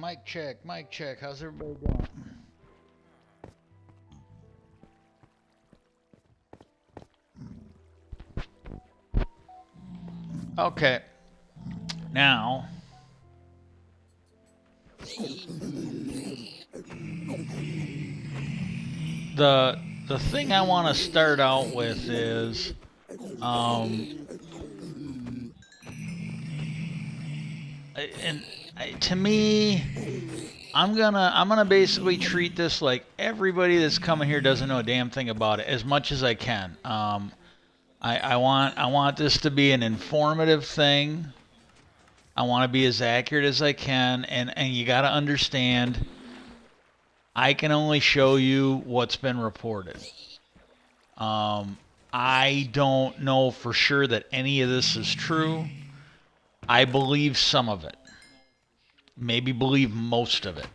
Mic check, mic check. How's everybody doing? Okay. Now, the thing I want to start out with is um and to me, I'm gonna basically treat this like everybody that's coming here doesn't know a damn thing about it as much as I can. I want this to be an informative thing. I want to be as accurate as I can, and you got to understand, I can only show you what's been reported. Um, I don't know for sure that any of this is true. I believe some of it, maybe believe most of it.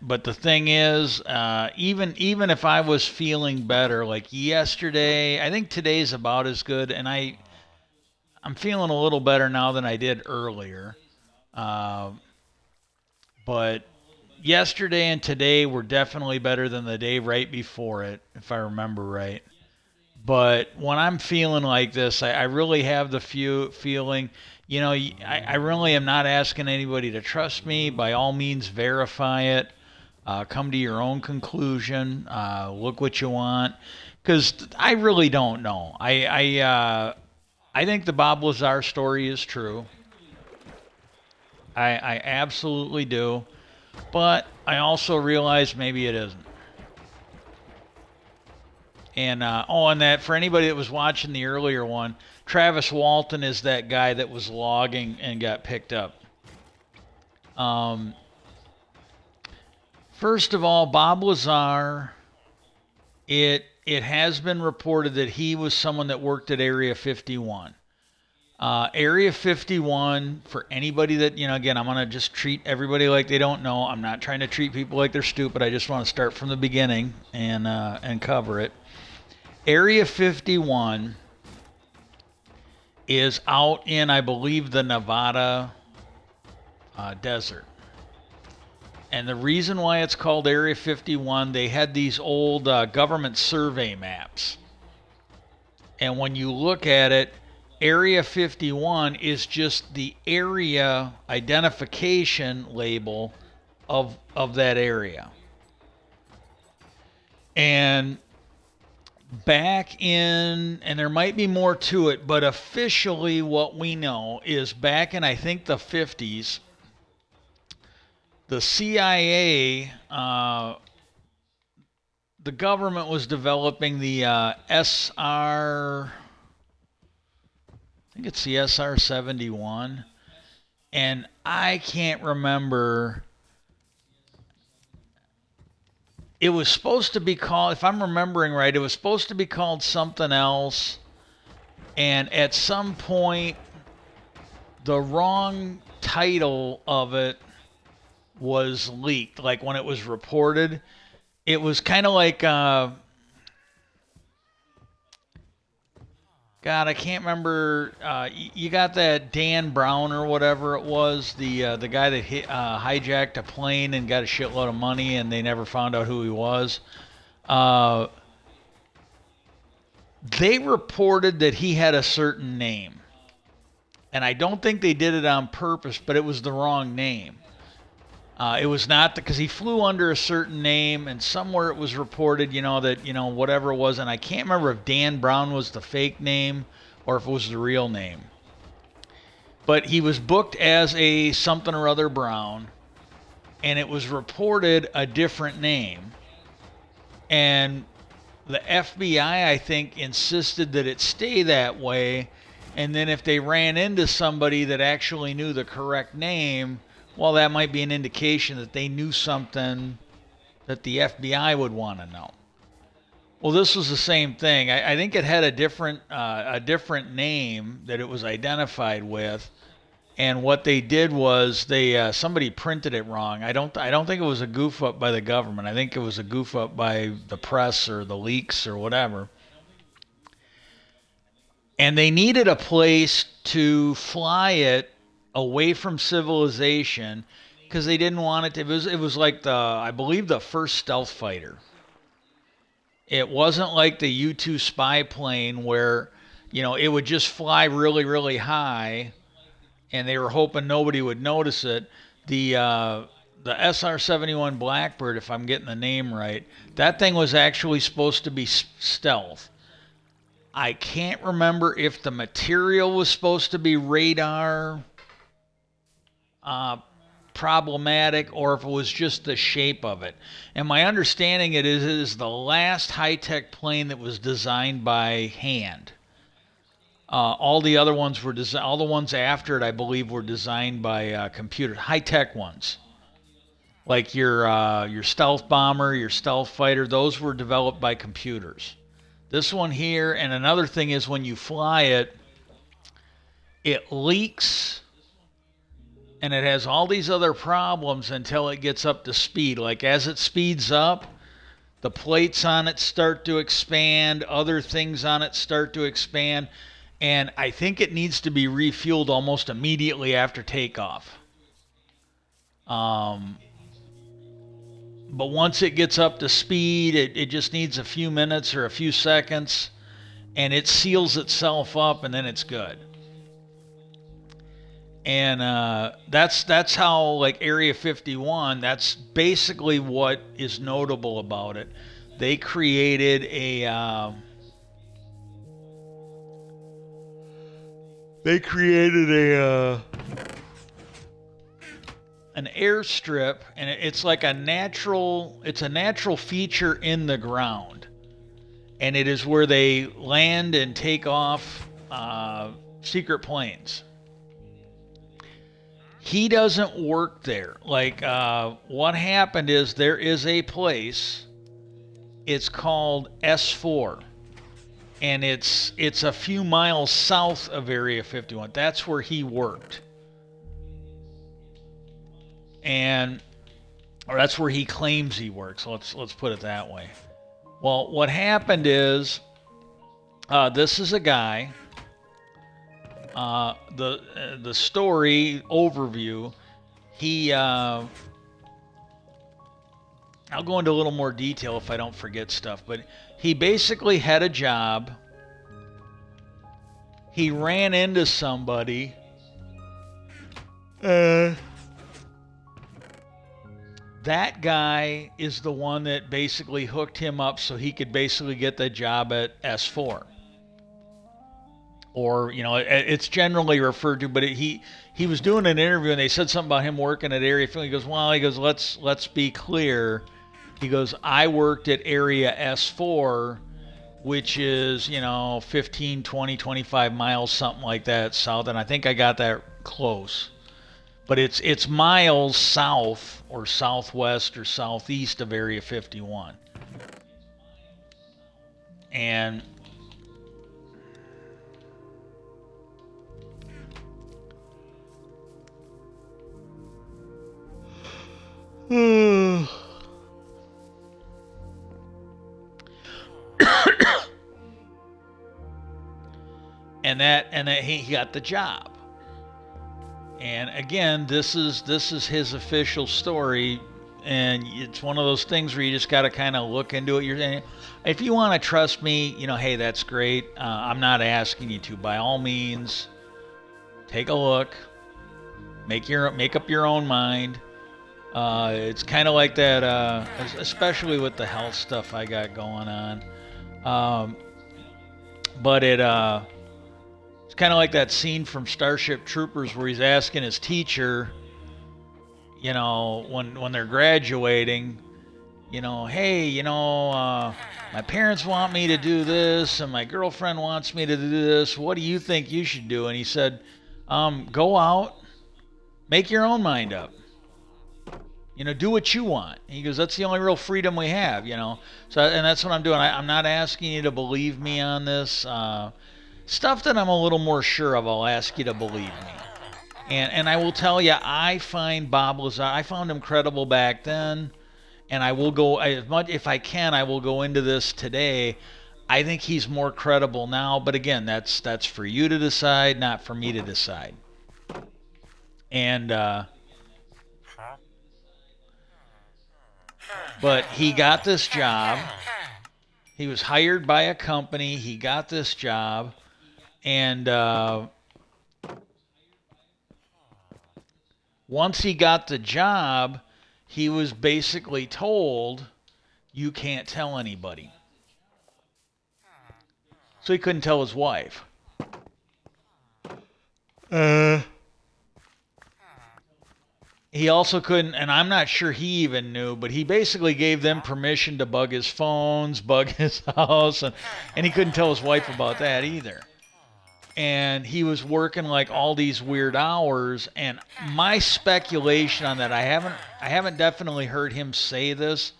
But the thing is, even if I was feeling better, like yesterday, I think today's about as good, and I'm feeling a little better now than I did earlier. Uh, but yesterday and today were definitely better than the day right before it, if I remember right. But when I'm feeling like this, I really have the feeling, I really am not asking anybody to trust me. By all means, verify it. Come to your own conclusion. Look what you want, because I really don't know. I think the Bob Lazar story is true. I absolutely do, but I also realize maybe it isn't. And that for anybody that was watching the earlier one, Travis Walton is that guy that was logging and got picked up. Um, First of all, Bob Lazar, it has been reported that he was someone that worked at Area 51. Area 51, for anybody that, again, I'm going to just treat everybody like they don't know. I'm not trying to treat people like they're stupid. I just want to start from the beginning and cover it. Area 51 is out in, I believe, the Nevada desert. And the reason why it's called Area 51, they had these old government survey maps. And when you look at it, Area 51 is just the area identification label of that area. And back in, and there might be more to it, but officially what we know is back in, I think, the 50s, the CIA, the government was developing the SR, I think it's the SR 71, and I can't remember. It was supposed to be called, if I'm remembering right, it was supposed to be called something else. And at some point, the wrong title of it was leaked. Like when it was reported, it was kind of like, God, I can't remember. You got that Dan Brown or whatever it was, the guy that hijacked a plane and got a shitload of money, and they never found out who he was. Uh, they reported that he had a certain name, and I don't think they did it on purpose, but it was the wrong name. It was not because he flew under a certain name, and somewhere it was reported, that whatever it was, and I can't remember if Dan Brown was the fake name or if it was the real name. But he was booked as a something or other Brown, and it was reported a different name. And the FBI, I think, insisted that it stay that way. And then if they ran into somebody that actually knew the correct name, well, that might be an indication that they knew something that the FBI would want to know. Well, this was the same thing. I think it had a different name that it was identified with, and what they did was they somebody printed it wrong. I don't think it was a goof up by the government. I think it was a goof up by the press or the leaks or whatever. And they needed a place to fly it away from civilization because they didn't want it to. It was like I believe the first stealth fighter. It wasn't like the U-2 spy plane where it would just fly really really high, and they were hoping nobody would notice it. The SR-71 Blackbird, if I'm getting the name right, that thing was actually supposed to be stealth. I can't remember if the material was supposed to be radar uh, problematic or if it was just the shape of it. And my understanding it is the last high-tech plane that was designed by hand. All the other ones were all the ones after it, I believe, were designed by computer, high-tech ones. Like your stealth bomber, your stealth fighter, those were developed by computers. This one here, and another thing is when you fly it, it leaks and it has all these other problems until it gets up to speed. Like as it speeds up, the plates on it start to expand, other things on it start to expand, and I think it needs to be refueled almost immediately after takeoff. Um, but once it gets up to speed, it just needs a few minutes or a few seconds, and it seals itself up, and then it's good. And that's how, like, Area 51, that's basically what is notable about it. They created an airstrip, and it's like it's a natural feature in the ground, and it is where they land and take off secret planes. He doesn't work there. Like, what happened is there is a place. It's called S4, and it's a few miles south of Area 51. That's where he worked, or that's where he claims he works. So let's put it that way. Well, what happened is this is a guy. The story overview, I'll go into a little more detail if I don't forget stuff, but he basically had a job. He ran into somebody. That guy is the one that basically hooked him up so he could basically get the job at S4. Or, it's generally referred to, but he was doing an interview and they said something about him working at Area 51. He goes, let's be clear. He goes, I worked at Area S4, which is, 15, 20, 25 miles, something like that south. And I think I got that close. But it's miles south or southwest or southeast of Area 51. And and that he got the job. And again, this is his official story, and it's one of those things where you just got to kind of look into it. If you want to trust me, hey, that's great. I'm not asking you to. By all means, take a look, make up your own mind. It's kind of like that, especially with the health stuff I got going on. But it's kind of like that scene from Starship Troopers where he's asking his teacher, when they're graduating, hey, my parents want me to do this, and my girlfriend wants me to do this. What do you think you should do? And he said, go out, make your own mind up. Do what you want. He goes, that's the only real freedom we have, So, and that's what I'm doing. I'm not asking you to believe me on this. Stuff that I'm a little more sure of, I'll ask you to believe me. And I will tell you, I find Bob Lazar, I found him credible back then, and I will go, as much if I can, I will go into this today. I think he's more credible now, but again, that's for you to decide, not for me to decide. And but he got this job. He was hired by a company. He got this job, and once he got the job, he was basically told, "You can't tell anybody." So he couldn't tell his wife. Uh, he also couldn't, and I'm not sure he even knew, but he basically gave them permission to bug his phones, bug his house, and he couldn't tell his wife about that either. And he was working like all these weird hours, and my speculation on that, I haven't definitely heard him say this,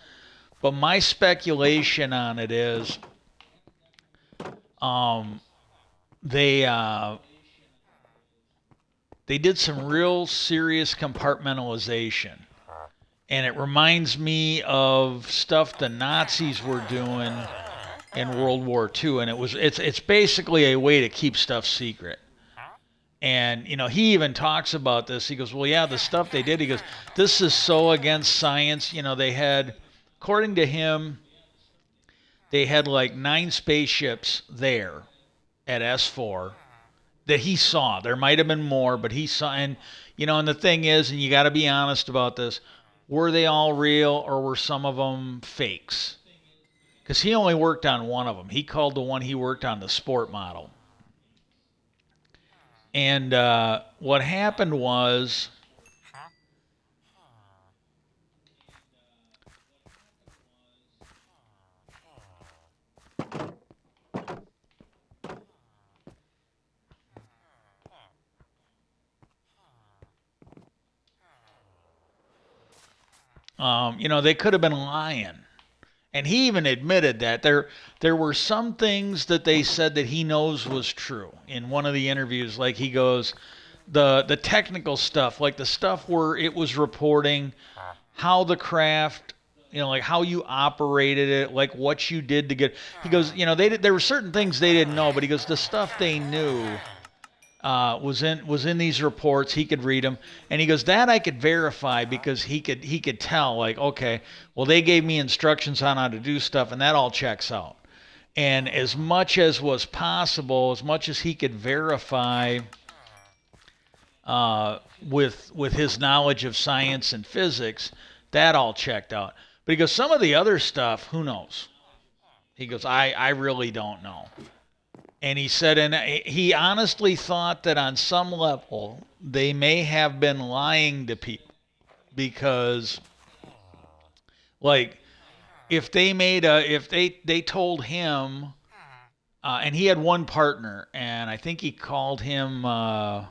but my speculation on it is um, they they did some real serious compartmentalization. And it reminds me of stuff the Nazis were doing in World War II. And it's basically a way to keep stuff secret. And, he even talks about this. He goes, well, yeah, the stuff they did, he goes, this is so against science. They had, according to him, they had like 9 spaceships there at S4 that he saw. There might have been more, but he saw. And the thing is, and you got to be honest about this, were they all real or were some of them fakes? Because he only worked on one of them. He called the one he worked on the sport model. And what happened was, they could have been lying. And he even admitted that there were some things that they said that he knows was true. In one of the interviews, like he goes, the technical stuff, like the stuff where it was reporting how the craft, like how you operated it, like what you did to get. He goes, there were certain things they didn't know, but he goes, the stuff they knew was in these reports. He could read them, and he goes, that I could verify because he could tell, like, okay, well, they gave me instructions on how to do stuff, and that all checks out. And as much as was possible, as much as he could verify with his knowledge of science and physics, that all checked out. But he goes, some of the other stuff, who knows? He goes, I really don't know. And he said, and he honestly thought that on some level they may have been lying to people because, like, if they told him, and he had one partner, and I think he called him, God,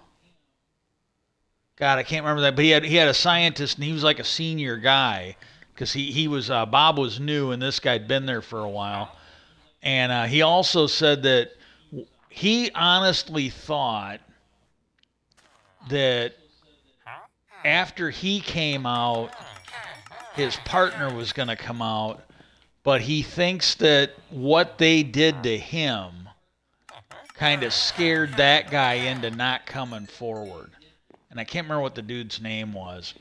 I can't remember that, but he had a scientist, and he was like a senior guy because he was Bob was new, and this guy'd been there for a while, and he also said that he honestly thought that after he came out, his partner was going to come out, but he thinks that what they did to him kind of scared that guy into not coming forward. And I can't remember what the dude's name was.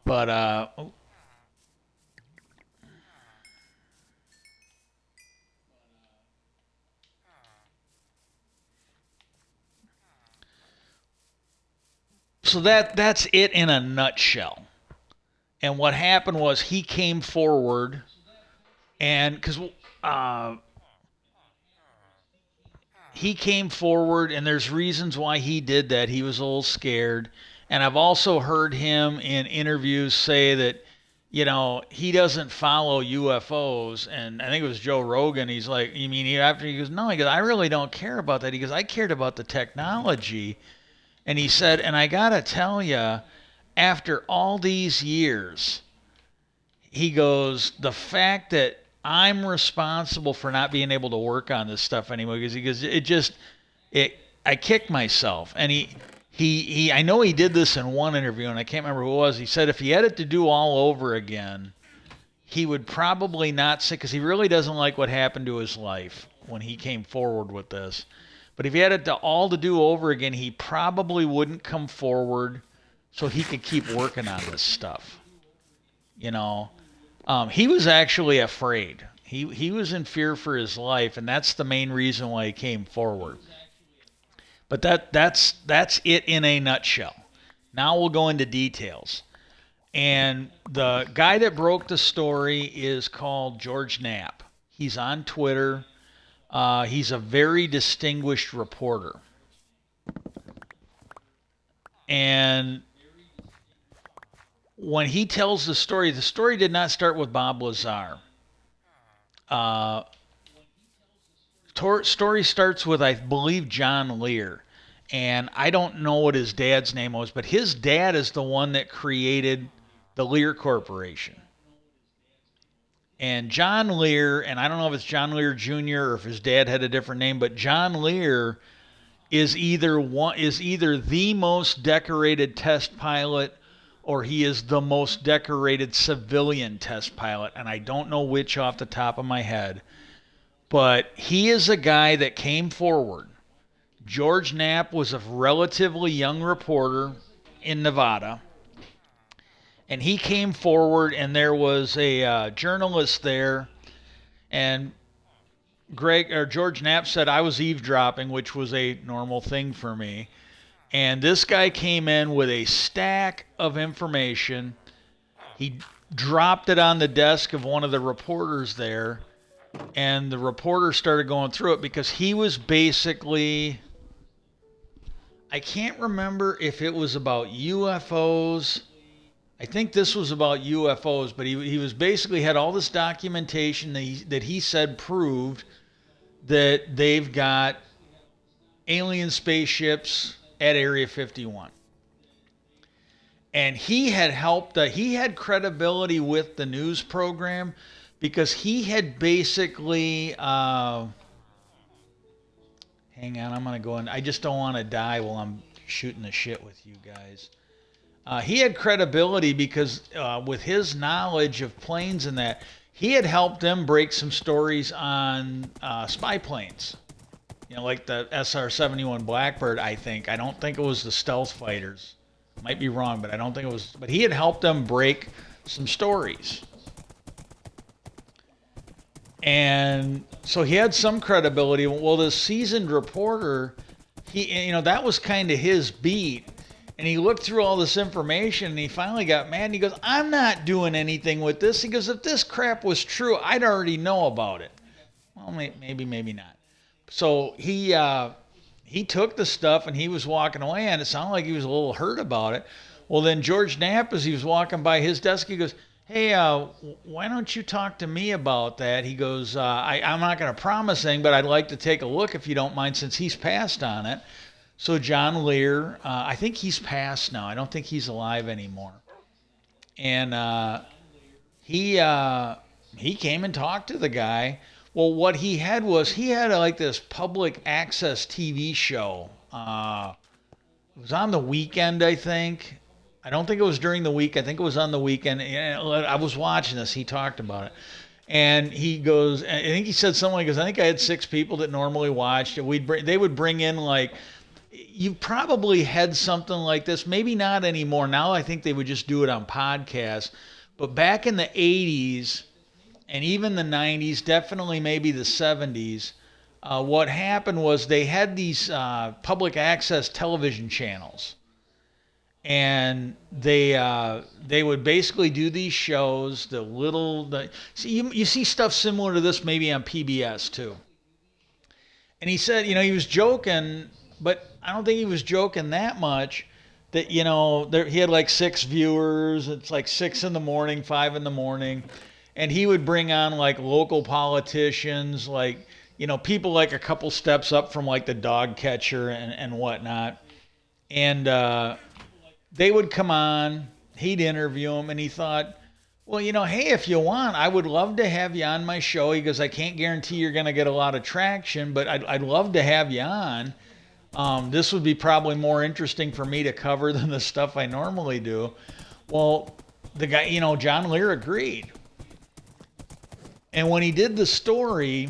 But so that's it in a nutshell. And what happened was he came forward, and because he came forward, and there's reasons why he did that. He was a little scared. And I've also heard him in interviews say that, he doesn't follow UFOs. And I think it was Joe Rogan. He's like, you mean after he goes, no, he goes, I really don't care about that. He goes, I cared about the technology. And he said, and I got to tell you, after all these years, he goes, the fact that I'm responsible for not being able to work on this stuff anymore, because he goes, I kicked myself. And I know he did this in one interview, and I can't remember who it was. He said if he had it to do all over again, he would probably not say, because he really doesn't like what happened to his life when he came forward with this. But if he had it to do over again, he probably wouldn't come forward so he could keep working on this stuff. You know, he was actually afraid. He was in fear for his life, and that's the main reason why he came forward. But that's it in a nutshell. Now we'll go into details. And the guy that broke the story is called George Knapp. He's on Twitter. He's a very distinguished reporter. And when he tells the story did not start with Bob Lazar. Story starts with, I believe, John Lear. And I don't know what his dad's name was, but his dad is the one that created the Lear Corporation. And John Lear, and I don't know if it's John Lear Jr. or if his dad had a different name, but John Lear is either the most decorated test pilot or he is the most decorated civilian test pilot, and I don't know which off the top of my head. But he is a guy that came forward. George Knapp was a relatively young reporter in Nevada. And he came forward, and there was a journalist there. And George Knapp said I was eavesdropping, which was a normal thing for me. And this guy came in with a stack of information. He dropped it on the desk of one of the reporters there. And the reporter started going through it because he was basically, I can't remember if it was about UFOs. I think this was about UFOs, but he was basically had all this documentation that he said proved that they've got alien spaceships at Area 51. And he had credibility with the news program because he had basically, hang on, I'm going to go in. I just don't want to die while I'm shooting the shit with you guys. He had credibility because with his knowledge of planes and that, he had helped them break some stories on spy planes. You know, like the SR-71 Blackbird, I think. I don't think it was the stealth fighters. Might be wrong, but I don't think it was. But he had helped them break some stories. And so he had some credibility. Well, the seasoned reporter, that was kind of his beat. And he looked through all this information and he finally got mad and he goes, I'm not doing anything with this. He goes, if this crap was true, I'd already know about it. Well, maybe not. So he took the stuff and he was walking away and it sounded like he was a little hurt about it. Well, then George Knapp, as he was walking by his desk, he goes, hey, why don't you talk to me about that? He goes, I'm not going to promise anything, but I'd like to take a look if you don't mind since he's passed on it. So John Lear, I think he's passed now. I don't think he's alive anymore. And he came and talked to the guy. Well, what he had like this public access TV show. It was on the weekend, I think. I don't think it was during the week. I think it was on the weekend. I was watching this. He talked about it. And he goes, I think he said something like, I think I had 6 people that normally watched. They would bring in like, you probably had something like this. Maybe not anymore. Now I think they would just do it on podcasts. But back in the 80s and even the 90s, definitely maybe the 70s, what happened was they had these public access television channels. And they would basically do these shows, you see stuff similar to this maybe on PBS too. And he said, he was joking, but I don't think he was joking that much that, he had like 6 viewers. It's like 6 in the morning, 5 in the morning. And he would bring on like local politicians, like, people like a couple steps up from like the dog catcher and whatnot. And they would come on, he'd interview them, and he thought, well, hey, if you want, I would love to have you on my show. He goes, I can't guarantee you're going to get a lot of traction, but I'd love to have you on. This would be probably more interesting for me to cover than the stuff I normally do. Well, the guy, John Lear agreed. And when he did the story,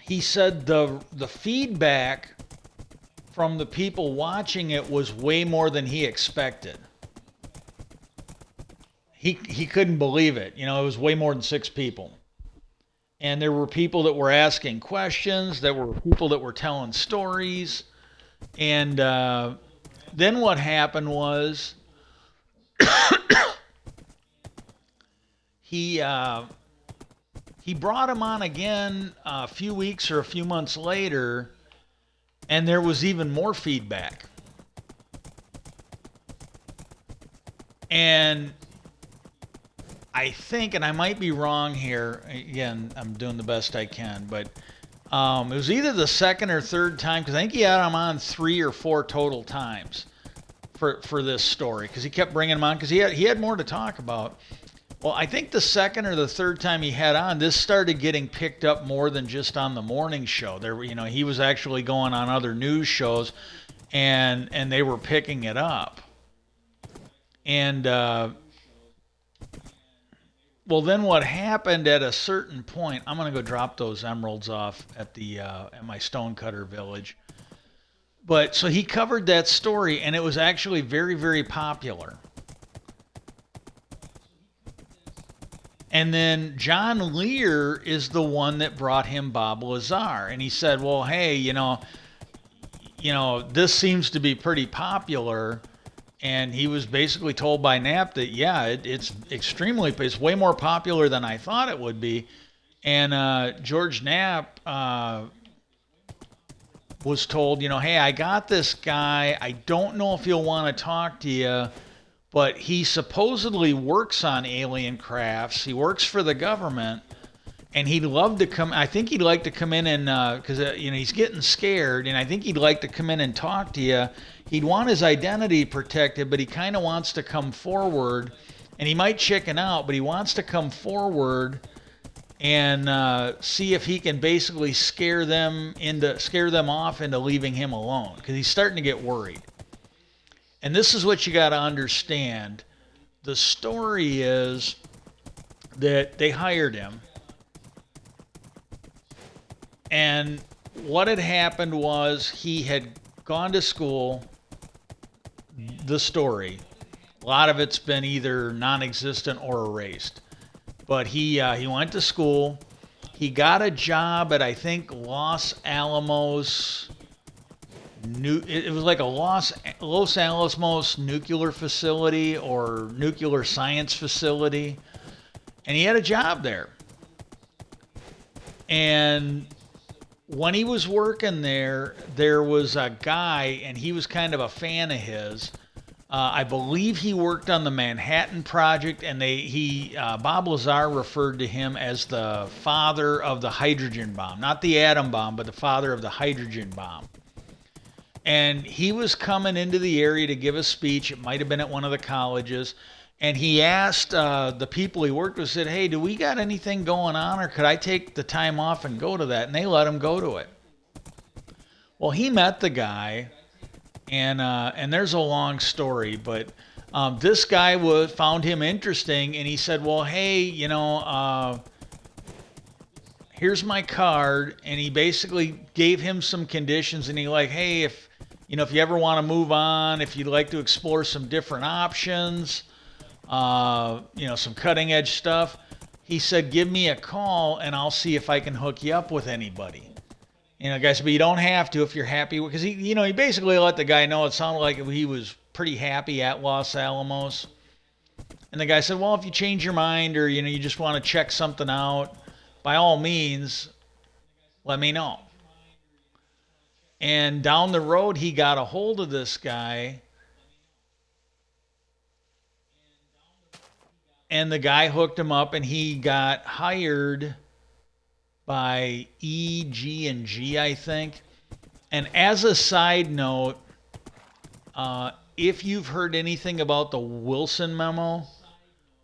he said the feedback from the people watching it was way more than he expected. He couldn't believe it. It was way more than 6 people. And there were people that were asking questions, there were people that were telling stories. And then what happened was he he brought him on again a few weeks or a few months later, and there was even more feedback. And I think, and I might be wrong here, again, I'm doing the best I can, but it was either the second or third time, because I think he had him on 3 or 4 total times for this story, because he kept bringing him on, because he had more to talk about. Well, I think the second or the third time he had on, this started getting picked up more than just on the morning show. There, he was actually going on other news shows, and they were picking it up. And well, then what happened at a certain point? I'm gonna go drop those emeralds off at the at my stonecutter village. But so he covered that story, and it was actually very, very popular. And then John Lear is the one that brought him Bob Lazar, and he said, "Well, hey, this seems to be pretty popular." And he was basically told by Knapp that, yeah, it's way more popular than I thought it would be. And George Knapp was told, hey, I got this guy. I don't know if he'll want to talk to you, but he supposedly works on alien crafts. He works for the government, and he'd love to come. I think he'd like to come in and because he's getting scared, and I think he'd like to come in and talk to you. He'd want his identity protected, but he kind of wants to come forward, and he might chicken out, but he wants to come forward and see if he can basically scare them off into leaving him alone, because he's starting to get worried. And this is what you got to understand. The story is that they hired him, and what had happened was he had gone to school. The story, a lot of it's been either non-existent or erased. But he went to school. He got a job at, I think, Los Alamos. It was like a Los Alamos nuclear facility or nuclear science facility, and he had a job there. And when he was working there, there was a guy, and he was kind of a fan of his. I believe he worked on the Manhattan Project, and Bob Lazar referred to him as the father of the hydrogen bomb, not the atom bomb, but the father of the hydrogen bomb. And he was coming into the area to give a speech. It might have been at one of the colleges. And he asked the people he worked with, said, hey, do we got anything going on, or could I take the time off and go to that? And they let him go to it. Well, he met the guy, and there's a long story, but this guy found him interesting, and he said, well, hey, here's my card. And he basically gave him some conditions, and he hey, if you ever want to move on, if you'd like to explore some different options, some cutting edge stuff. He said, give me a call and I'll see if I can hook you up with anybody. Guys, but you don't have to if you're happy. Because he basically let the guy know it sounded like he was pretty happy at Los Alamos. And the guy said, well, if you change your mind or, you just want to check something out, by all means, let me know. And down the road, he got a hold of this guy. And the guy hooked him up, and he got hired by EG&G, I think. And as a side note, if you've heard anything about the Wilson memo,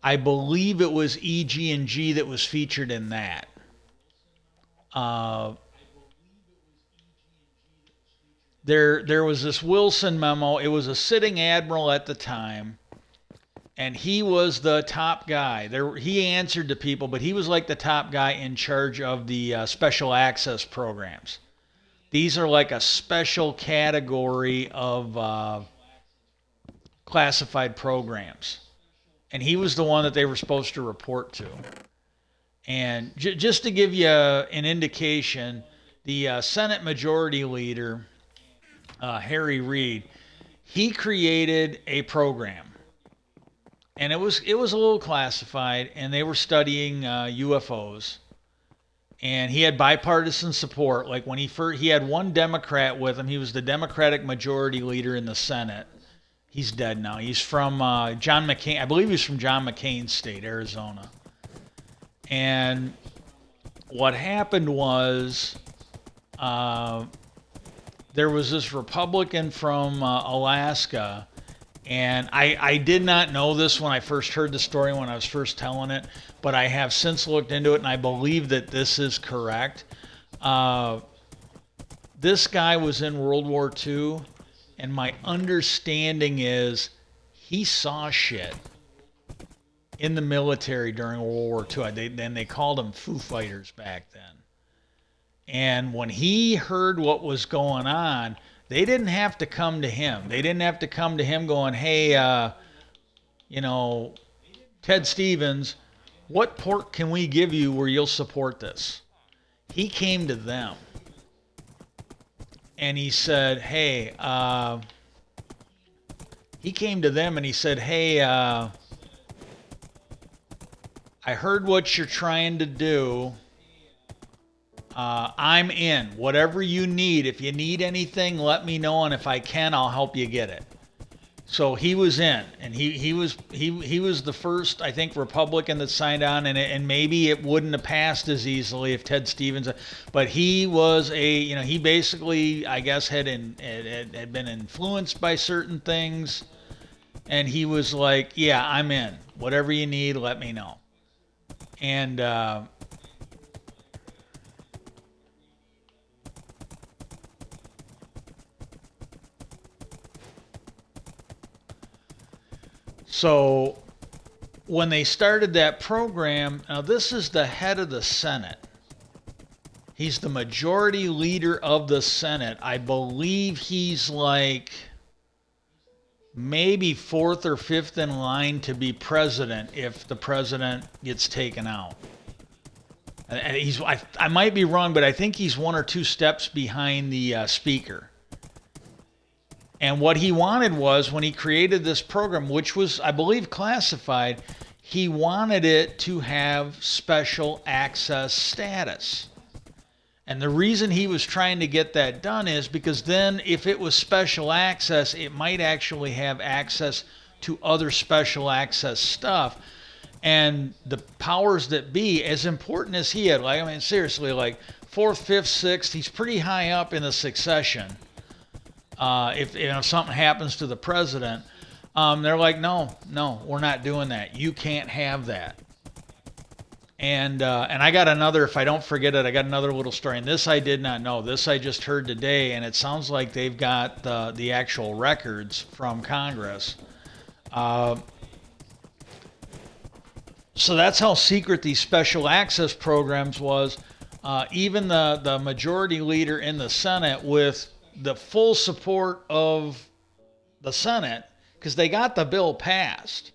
I believe it was EG&G that was featured in that. There was this Wilson memo. It was a sitting admiral at the time, and he was the top guy. He answered to people, but he was like the top guy in charge of the special access programs. These are like a special category of classified programs, and he was the one that they were supposed to report to. And just to give you an indication, the Senate Majority Leader, Harry Reid, he created a program, and it was a little classified, and they were studying UFOs. And he had bipartisan support. Like when he had one Democrat with him. He was the Democratic Majority Leader in the Senate. He's dead now. He's from John McCain. I believe he's from John McCain's state, Arizona. And what happened was there was this Republican from Alaska, and I did not know this when I first heard the story, when I was first telling it, but I have since looked into it, and I believe that this is correct. This guy was in World War II, and my understanding is he saw shit in the military during World War II. They called them Foo Fighters back then. And when he heard what was going on, they didn't have to come to him. They didn't have to come to him going, hey, Ted Stevens, what port can we give you where you'll support this? He came to them. And he said, hey, he came to them and he said, hey, I heard what you're trying to do. I'm in. Whatever you need. If you need anything, let me know, and if I can, I'll help you get it. So he was in, and he was the first, I think, Republican that signed on, and maybe it wouldn't have passed as easily if Ted Stevens, but he was he basically, I guess, had been influenced by certain things, and he was like, yeah, I'm in. Whatever you need, let me know. And so when they started that program, now this is the head of the Senate. He's the majority leader of the Senate. I believe he's like maybe fourth or fifth in line to be president if the president gets taken out. And I might be wrong, but I think he's one or two steps behind the speaker. And what he wanted was, when he created this program, which was, I believe, classified, he wanted it to have special access status. And the reason he was trying to get that done is because then if it was special access, it might actually have access to other special access stuff. And the powers that be, as important as he had, like, I mean, seriously, like fourth, fifth, sixth, he's pretty high up in the succession. If something happens to the president, they're like, no, we're not doing that. You can't have that. And I got another, if I don't forget it, I got another little story. And this I did not know. This I just heard today, and it sounds like they've got the actual records from Congress. So that's how secret these special access programs was. Even the majority leader in the Senate, with the full support of the Senate, because they got the bill passed.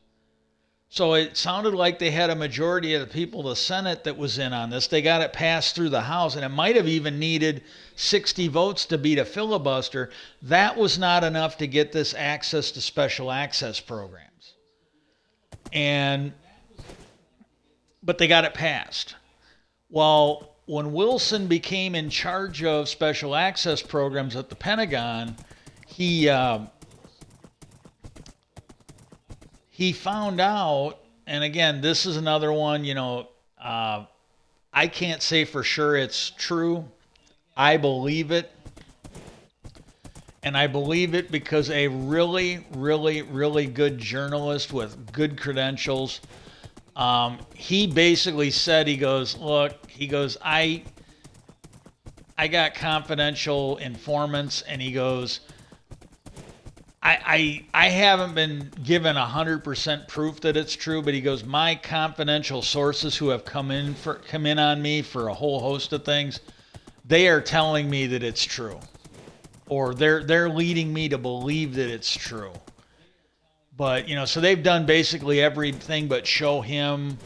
So it sounded like they had a majority of the people of the Senate that was in on this. They got it passed through the House, and it might have even needed 60 votes to beat a filibuster. That was not enough to get this access to special access programs. But they got it passed. Well, when Wilson became in charge of special access programs at the Pentagon, he found out, and again, this is another one, I can't say for sure it's true. I believe it. And I believe it because a really, really, really good journalist with good credentials, he basically said, he goes, I I got confidential informants, and he goes, I haven't been given 100% proof that it's true, but he goes, my confidential sources who have come in on me for a whole host of things, they are telling me that it's true, or they're leading me to believe that it's true. But so they've done basically everything but show him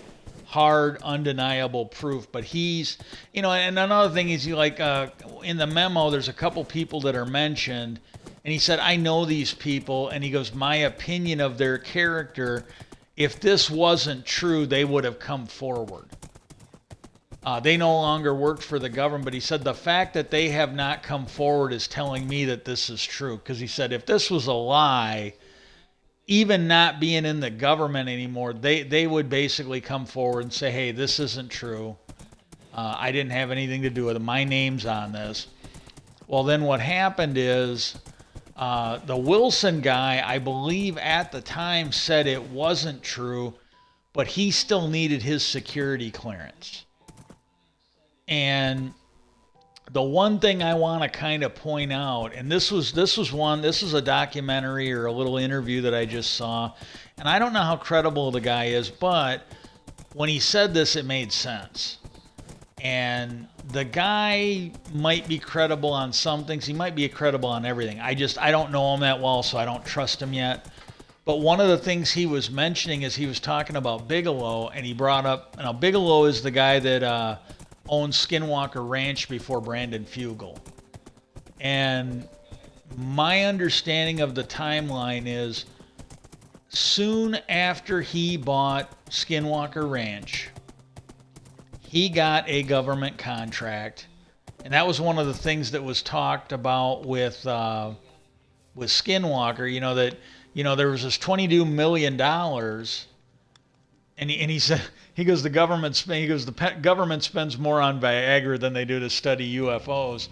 hard, undeniable proof. But he's, and another thing is, in the memo, there's a couple people that are mentioned, and he said, I know these people, and he goes, my opinion of their character, if this wasn't true, they would have come forward. They no longer worked for the government, but he said the fact that they have not come forward is telling me that this is true. Because he said if this was a lie, even not being in the government anymore, they would basically come forward and say, hey, this isn't true. I didn't have anything to do with it. My name's on this. Well, then what happened is the Wilson guy, I believe at the time, said it wasn't true, but he still needed his security clearance. And the one thing I want to kind of point out, and this is a documentary or a little interview that I just saw, and I don't know how credible the guy is, but when he said this, it made sense. And the guy might be credible on some things. He might be credible on everything. I don't know him that well, so I don't trust him yet. But one of the things he was mentioning is he was talking about Bigelow, and he brought up, Bigelow is the guy that owned Skinwalker Ranch before Brandon Fugel. And my understanding of the timeline is soon after he bought Skinwalker Ranch, he got a government contract. And that was one of the things that was talked about with Skinwalker, that, there was this $22 million. And he said, the government spends more on Viagra than they do to study UFOs.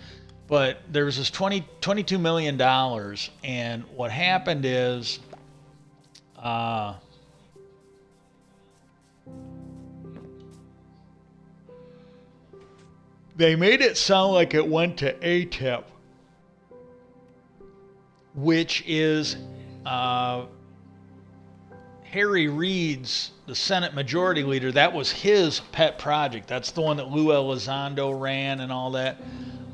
But there was this $22 million, and what happened is, they made it sound like it went to ATIP, which is Harry Reid's, the Senate Majority Leader. That was his pet project. That's the one that Lou Elizondo ran and all that.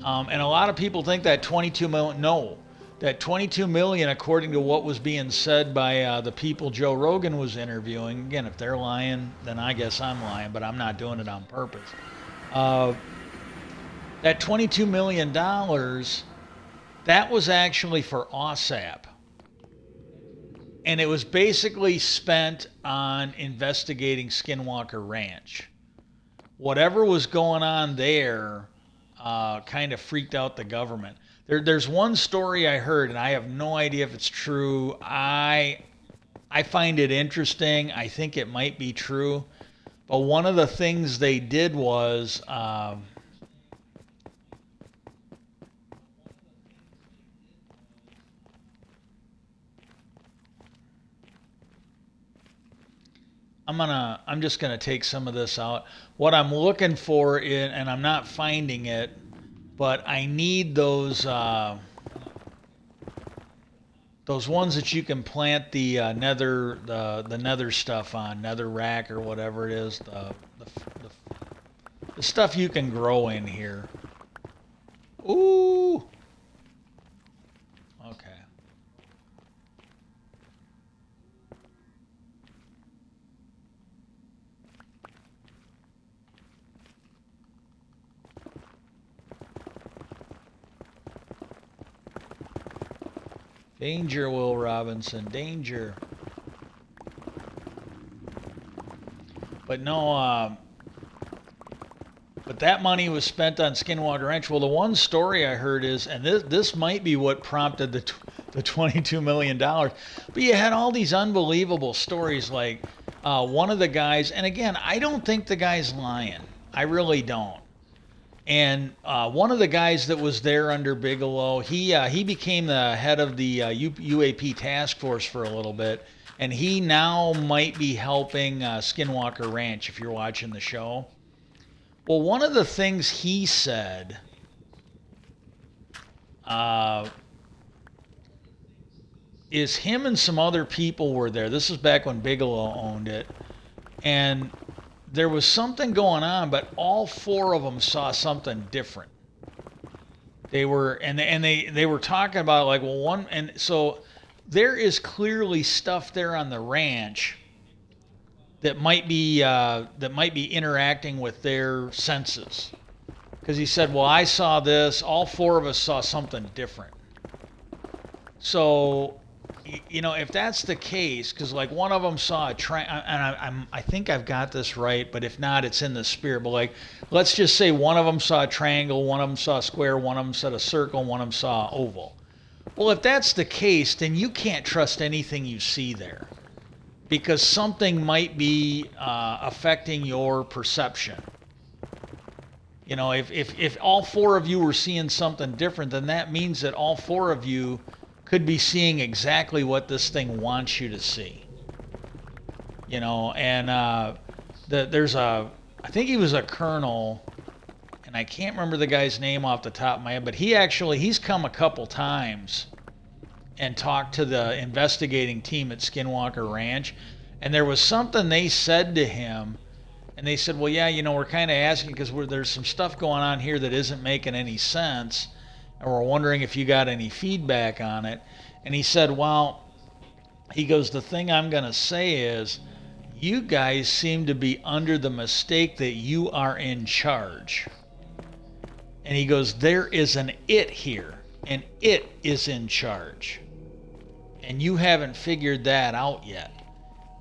And a lot of people think that 22 million. No, that 22 million, according to what was being said by the people Joe Rogan was interviewing. Again, if they're lying, then I guess I'm lying, but I'm not doing it on purpose. That $22 million, that was actually for OSAP. And it was basically spent on investigating Skinwalker Ranch. Whatever was going on there kind of freaked out the government. There's one story I heard, and I have no idea if it's true. I find it interesting. I think it might be true. But one of the things they did was... I'm just gonna take some of this out. What I'm looking for and I'm not finding it, but I need those ones that you can plant the the nether stuff on, nether rack or whatever it is, the stuff you can grow in here. Ooh. Okay. Danger, Will Robinson, danger. But no, but that money was spent on Skinwalker Ranch. Well, the one story I heard is, and this might be what prompted the $22 million, but you had all these unbelievable stories like one of the guys, and again, I don't think the guy's lying. I really don't. And one of the guys that was there under Bigelow, he became the head of the UAP task force for a little bit, and he now might be helping Skinwalker Ranch, if you're watching the show. Well, one of the things he said uh, is him and some other people were there. This is back when Bigelow owned it, and there was something going on, but all four of them saw something different. They were and they were talking about like, well, one, and so there is clearly stuff there on the ranch that might be interacting with their senses. Because he said, well, I saw this. All four of us saw something different. So, if that's the case, because like one of them saw a triangle, and I think I've got this right, but if not, it's in the spirit. But like, let's just say one of them saw a triangle, one of them saw a square, one of them saw a circle, one of them saw an oval. Well, if that's the case, then you can't trust anything you see there, because something might be affecting your perception. If all four of you were seeing something different, then that means that all four of you could be seeing exactly what this thing wants you to see. And there's I think he was a colonel, and I can't remember the guy's name off the top of my head, but he's come a couple times and talked to the investigating team at Skinwalker Ranch, and there was something they said to him, and they said, well, yeah, we're kind of asking because there's some stuff going on here that isn't making any sense, and we're wondering if you got any feedback on it. And he said, well, he goes, the thing I'm going to say is, you guys seem to be under the mistake that you are in charge. And he goes, there is an it here, and it is in charge. And you haven't figured that out yet.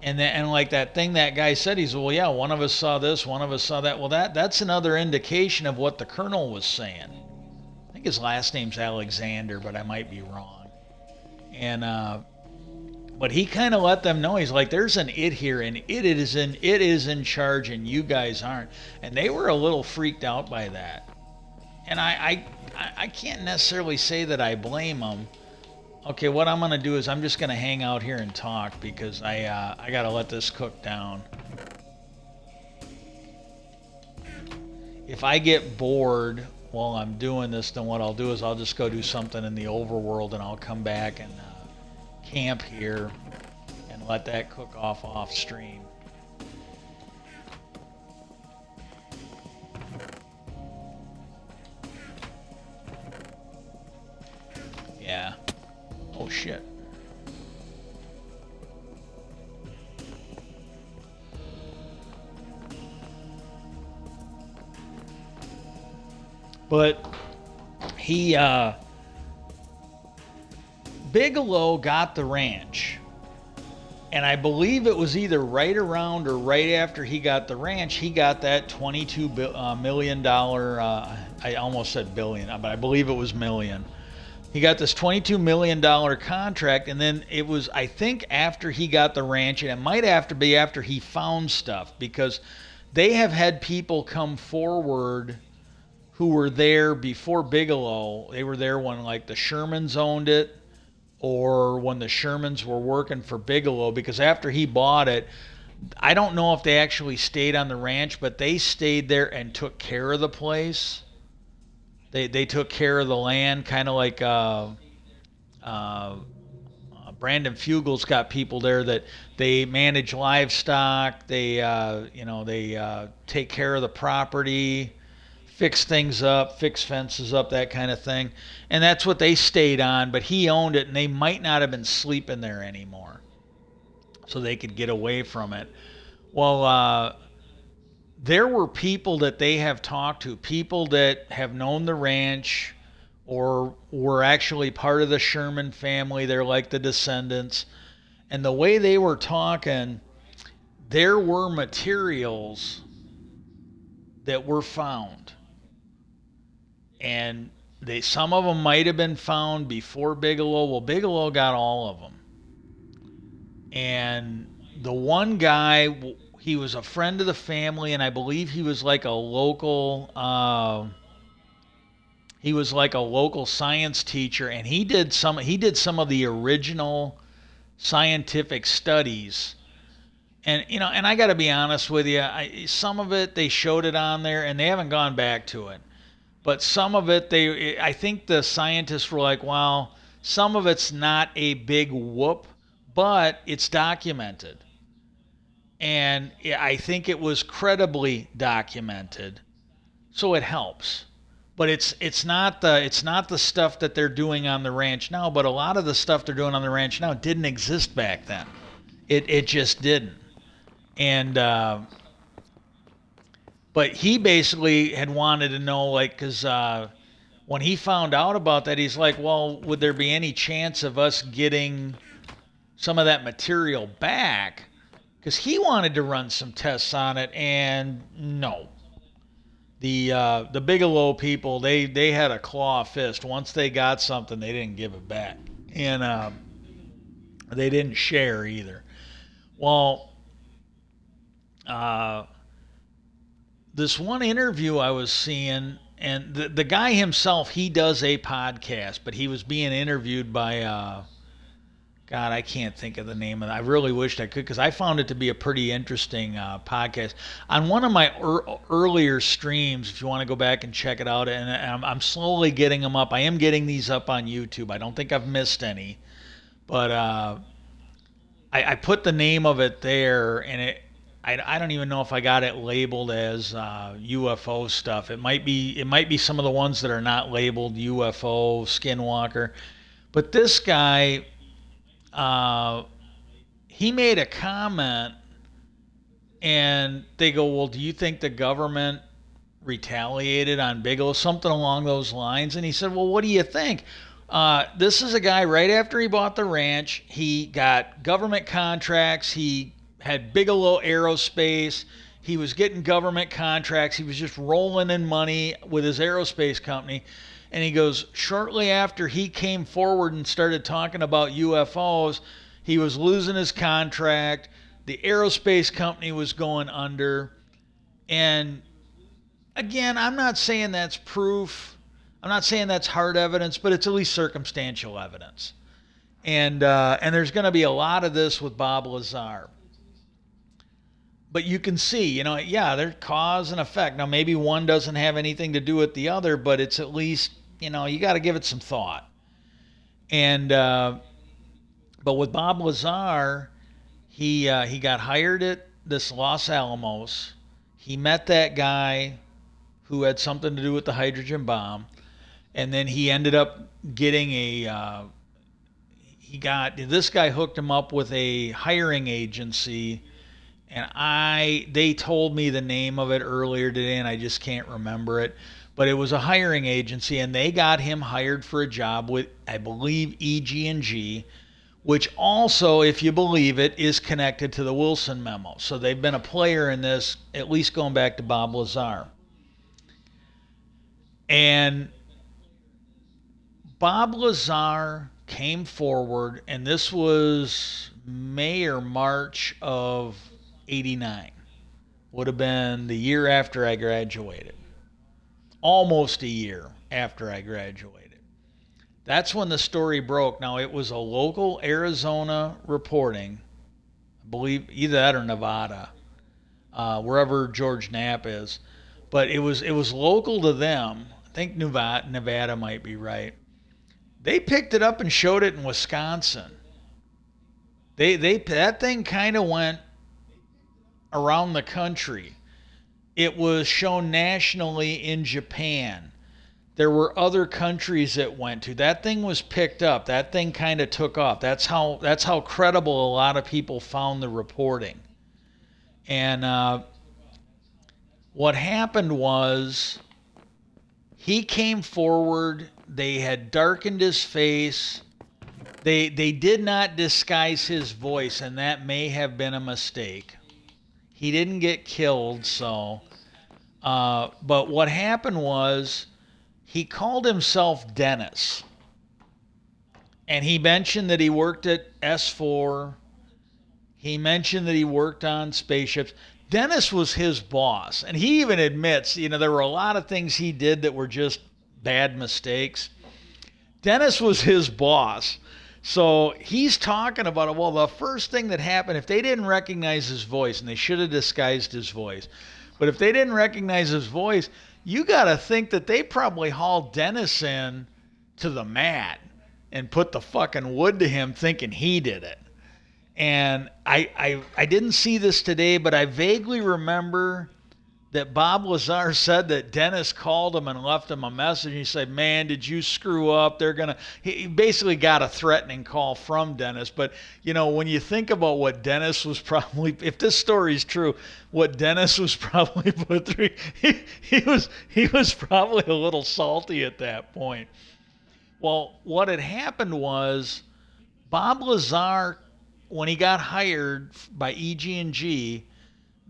And like that thing that guy said, he said, well, yeah, one of us saw this, one of us saw that. Well, that's another indication of what the colonel was saying. I think his last name's Alexander, but I might be wrong. And but he kind of let them know, he's like, there's an it here, and it is in charge, and you guys aren't. And they were a little freaked out by that. And I can't necessarily say that I blame them. Okay, what I'm going to do is I'm just going to hang out here and talk, because I got to let this cook down. If I get bored while I'm doing this, then what I'll do is I'll just go do something in the overworld, and I'll come back and camp here and let that cook off stream. Yeah. Oh shit. But he Bigelow got the ranch, and I believe it was either right around or right after he got the ranch, he got that $22 million. I almost said billion, but I believe it was million. He got this $22 million contract, and then it was, I think, after he got the ranch, and it might have to be after he found stuff, because they have had people come forward who were there before Bigelow. They were there when, like, the Shermans owned it, or when the Shermans were working for Bigelow, because after he bought it, I don't know if they actually stayed on the ranch, but they stayed there and took care of the place. They took care of the land, kind of like Brandon Fugel's got people there that they manage livestock. They take care of the property, fix things up, fix fences up, that kind of thing. And that's what they stayed on. But he owned it, and they might not have been sleeping there anymore, so they could get away from it. Well, there were people that they have talked to, people that have known the ranch or were actually part of the Sherman family. They're like the descendants. And the way they were talking, there were materials that were found. And some of them might have been found before Bigelow. Well, Bigelow got all of them. And the one guy, he was a friend of the family, and I believe he was like a local science teacher, and he did some of the original scientific studies. And and I got to be honest with you, some of it they showed it on there, and they haven't gone back to it. But some of it, I think the scientists were like, well, some of it's not a big whoop, but it's documented. And I think it was credibly documented, so it helps. But it's not the stuff that they're doing on the ranch now. But a lot of the stuff they're doing on the ranch now didn't exist back then. It just didn't. And but he basically had wanted to know, like, because when he found out about that, he's like, well, would there be any chance of us getting some of that material back? Because he wanted to run some tests on it, and no. The Bigelow people, they had a claw fist. Once they got something, they didn't give it back, and they didn't share either. Well, uh, this one interview I was seeing, and the guy himself, he does a podcast, but he was being interviewed by God, I can't think of the name of it. I really wished I could, because I found it to be a pretty interesting podcast. On one of my earlier streams, if you want to go back and check it out, and I'm slowly getting them up. I am getting these up on YouTube. I don't think I've missed any, but I put the name of it there, and I don't even know if I got it labeled as UFO stuff. It might be some of the ones that are not labeled UFO, Skinwalker, but this guy. He made a comment, and they go, well, do you think the government retaliated on Bigelow? Something along those lines. And he said, well, what do you think? This is a guy right after he bought the ranch. He got government contracts. He had Bigelow Aerospace. He was getting government contracts. He was just rolling in money with his aerospace company. And he goes, shortly after he came forward and started talking about UFOs, he was losing his contract. The aerospace company was going under. And again, I'm not saying that's proof. I'm not saying that's hard evidence, but it's at least circumstantial evidence. And there's going to be a lot of this with Bob Lazar. But you can see, yeah, there's cause and effect. Now, maybe one doesn't have anything to do with the other, but it's at least, you got to give it some thought. And but with Bob Lazar, he got hired at this Los Alamos. He met that guy who had something to do with the hydrogen bomb, and then he ended up getting this guy hooked him up with a hiring agency. And they told me the name of it earlier today, and I just can't remember it. But it was a hiring agency, and they got him hired for a job with, I believe, EG&G, which also, if you believe it, is connected to the Wilson memo. So they've been a player in this, at least going back to Bob Lazar. And Bob Lazar came forward, and this was May or March of 89. Would have been the year after I graduated. Almost a year after I graduated. That's when the story broke. Now, it was a local Arizona reporting, I believe either that or Nevada, wherever George Knapp is. But it was local to them. I think Nevada might be right. They picked it up and showed it in Wisconsin. That thing kind of went around the country. It was shown nationally in Japan. There were other countries it went to. That thing was picked up. That thing kind of took off. That's how credible a lot of people found the reporting. And what happened was he came forward. They had darkened his face. They did not disguise his voice, and that may have been a mistake. He didn't get killed, so. But what happened was he called himself Dennis. And he mentioned that he worked at S4. He mentioned that he worked on spaceships. Dennis was his boss. And he even admits, there were a lot of things he did that were just bad mistakes. Dennis was his boss. So he's talking about it. Well, the first thing that happened, if they didn't recognize his voice, and they should have disguised his voice, but if they didn't recognize his voice, you got to think that they probably hauled Dennis in to the mat and put the fucking wood to him thinking he did it. And I didn't see this today, but I vaguely remember that Bob Lazar said that Dennis called him and left him a message. He said, "Man, did you screw up? They're gonna." He basically got a threatening call from Dennis. But you know, when you think about what Dennis was probably, if this story is true, what Dennis was probably put through, he was probably a little salty at that point. Well, what had happened was Bob Lazar, when he got hired by EG&G,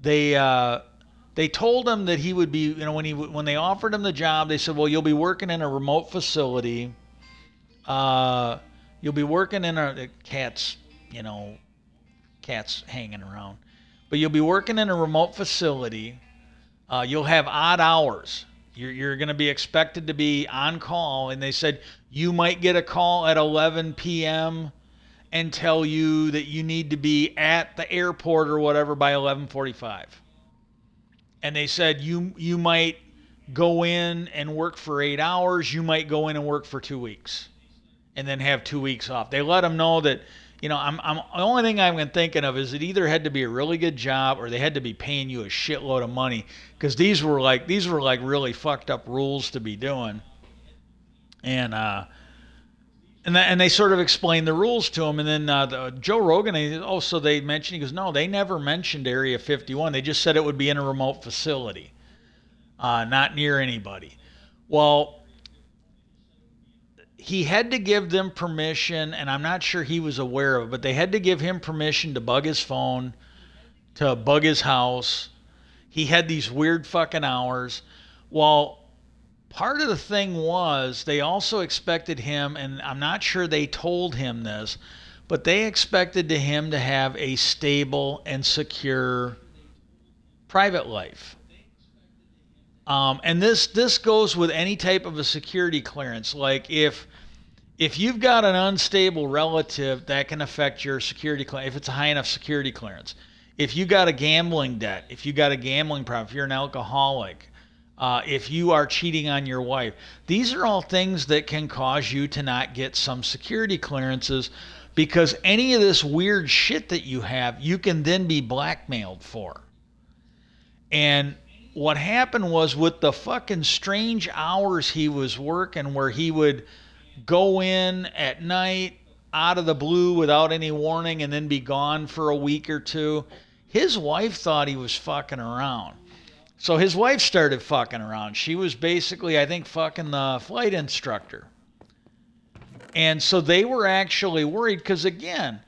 they told him that he would be, you know, when they offered him the job, they said, well, you'll be working in a remote facility. You'll be working in a cats hanging around, but you'll be working in a remote facility. You'll have odd hours. You're going to be expected to be on call, and they said you might get a call at 11 p.m. and tell you that you need to be at the airport or whatever by 11:45. And they said you might go in and work for 8 hours. You might go in and work for 2 weeks, and then have 2 weeks off. They let them know that, you know, I'm the only thing I'm thinking of is it either had to be a really good job or they had to be paying you a shitload of money, because these were like really fucked up rules to be doing. And they sort of explained the rules to him, and then Joe Rogan, so they mentioned, he goes, no, they never mentioned Area 51. They just said it would be in a remote facility, not near anybody. Well, he had to give them permission, and I'm not sure he was aware of it, but they had to give him permission to bug his phone, to bug his house. He had these weird fucking hours. Well, part of the thing was they also expected him, and I'm not sure they told him this, but they expected him to have a stable and secure private life. And this goes with any type of a security clearance. Like if you've got an unstable relative, that can affect your security clearance if it's a high enough security clearance. If you got a gambling debt, if you got a gambling problem, if you're an alcoholic, if you are cheating on your wife, these are all things that can cause you to not get some security clearances, because any of this weird shit that you have, you can then be blackmailed for. And what happened was, with the fucking strange hours he was working, where he would go in at night out of the blue without any warning and then be gone for a week or two, his wife thought he was fucking around. So his wife started fucking around. She was basically, I think, fucking the flight instructor. And so they were actually worried, because, again,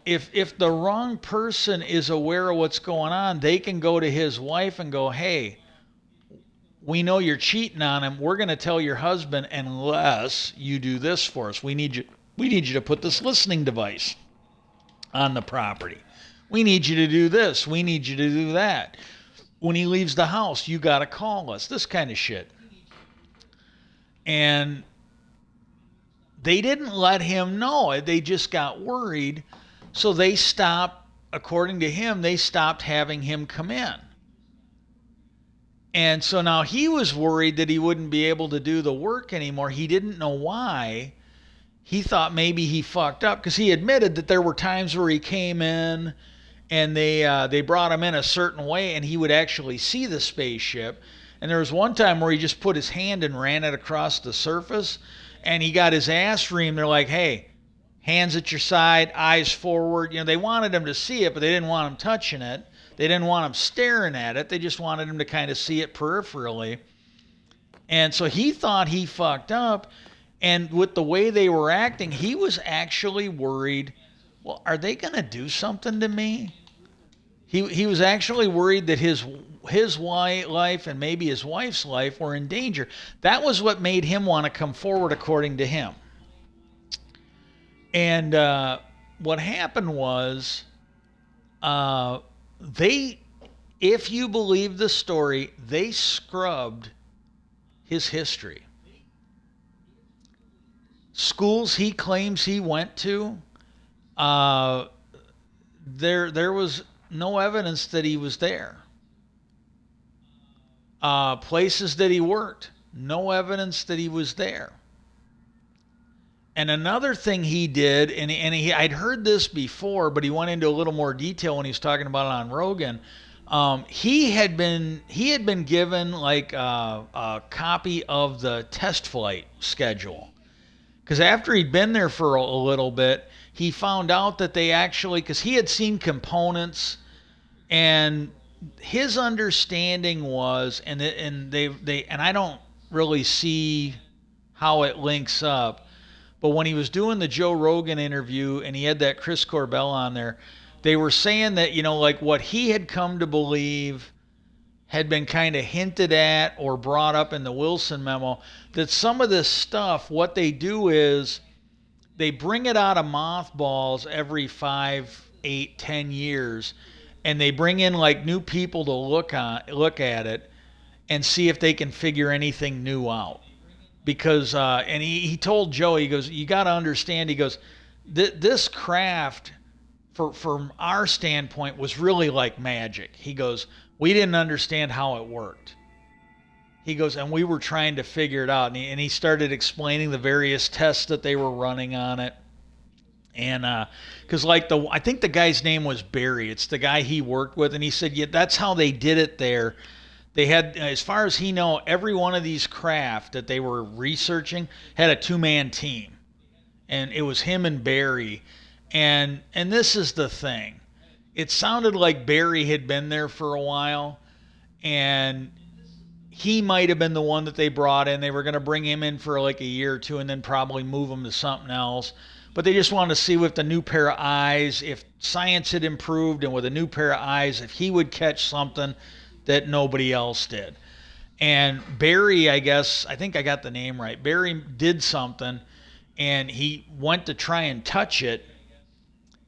if the wrong person is aware of what's going on, they can go to his wife and go, hey, we know you're cheating on him. We're going to tell your husband unless you do this for us. We need you to put this listening device on the property. We need you to do this. We need you to do that. When he leaves the house, you got to call us. This kind of shit. And they didn't let him know. They just got worried. So they stopped, according to him, they stopped having him come in. And so now he was worried that he wouldn't be able to do the work anymore. He didn't know why. He thought maybe he fucked up, because he admitted that there were times where he came in and they brought him in a certain way, and he would actually see the spaceship. And there was one time where he just put his hand and ran it across the surface, and he got his ass reamed. They're like, hey, hands at your side, eyes forward. You know, they wanted him to see it, but they didn't want him touching it. They didn't want him staring at it. They just wanted him to kind of see it peripherally. And so he thought he fucked up. And with the way they were acting, he was actually worried, well, are they going to do something to me? He was actually worried that his life and maybe his wife's life were in danger. That was what made him want to come forward, according to him. And what happened was, if you believe the story, they scrubbed his history. Schools he claims he went to, there was no evidence that he was there. Places that he worked, no evidence that he was there. And another thing he did, I'd heard this before, but he went into a little more detail when he was talking about it on Rogan. He had been given like a copy of the test flight schedule, because after he'd been there for a little bit, he found out that they actually, because he had seen components, and his understanding was, and I don't really see how it links up, but when he was doing the Joe Rogan interview and he had that Chris Corbell on there, they were saying that, like what he had come to believe had been kind of hinted at or brought up in the Wilson memo, that some of this stuff, what they do is they bring it out of mothballs every 5, 8, 10 years, and they bring in like new people to look at it and see if they can figure anything new out. Because and he told Joe, he goes, you got to understand, he goes, this craft, from our standpoint, was really like magic. He goes, we didn't understand how it worked. He goes, and we were trying to figure it out. And he started explaining the various tests that they were running on it. And because I think the guy's name was Barry. It's the guy he worked with. And he said, yeah, that's how they did it there. They had, as far as he know, every one of these craft that they were researching had a 2-man team. And it was him and Barry. And this is the thing. It sounded like Barry had been there for a while, and he might have been the one that they brought in. They were going to bring him in for like a year or two and then probably move him to something else. But they just wanted to see with the new pair of eyes, if science had improved, and with a new pair of eyes, if he would catch something that nobody else did. And Barry, I think I got the name right. Barry did something, and he went to try and touch it,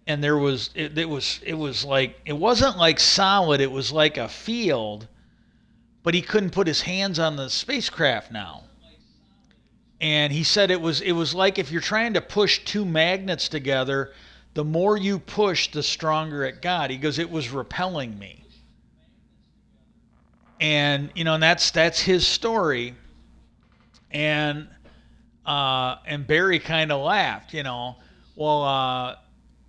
and it was like, it wasn't like solid, it was like a field, but he couldn't put his hands on the spacecraft now. And he said it was like if you're trying to push two magnets together, the more you push, the stronger it got. He goes, it was repelling me. And and that's his story. And Barry kind of laughed, Well,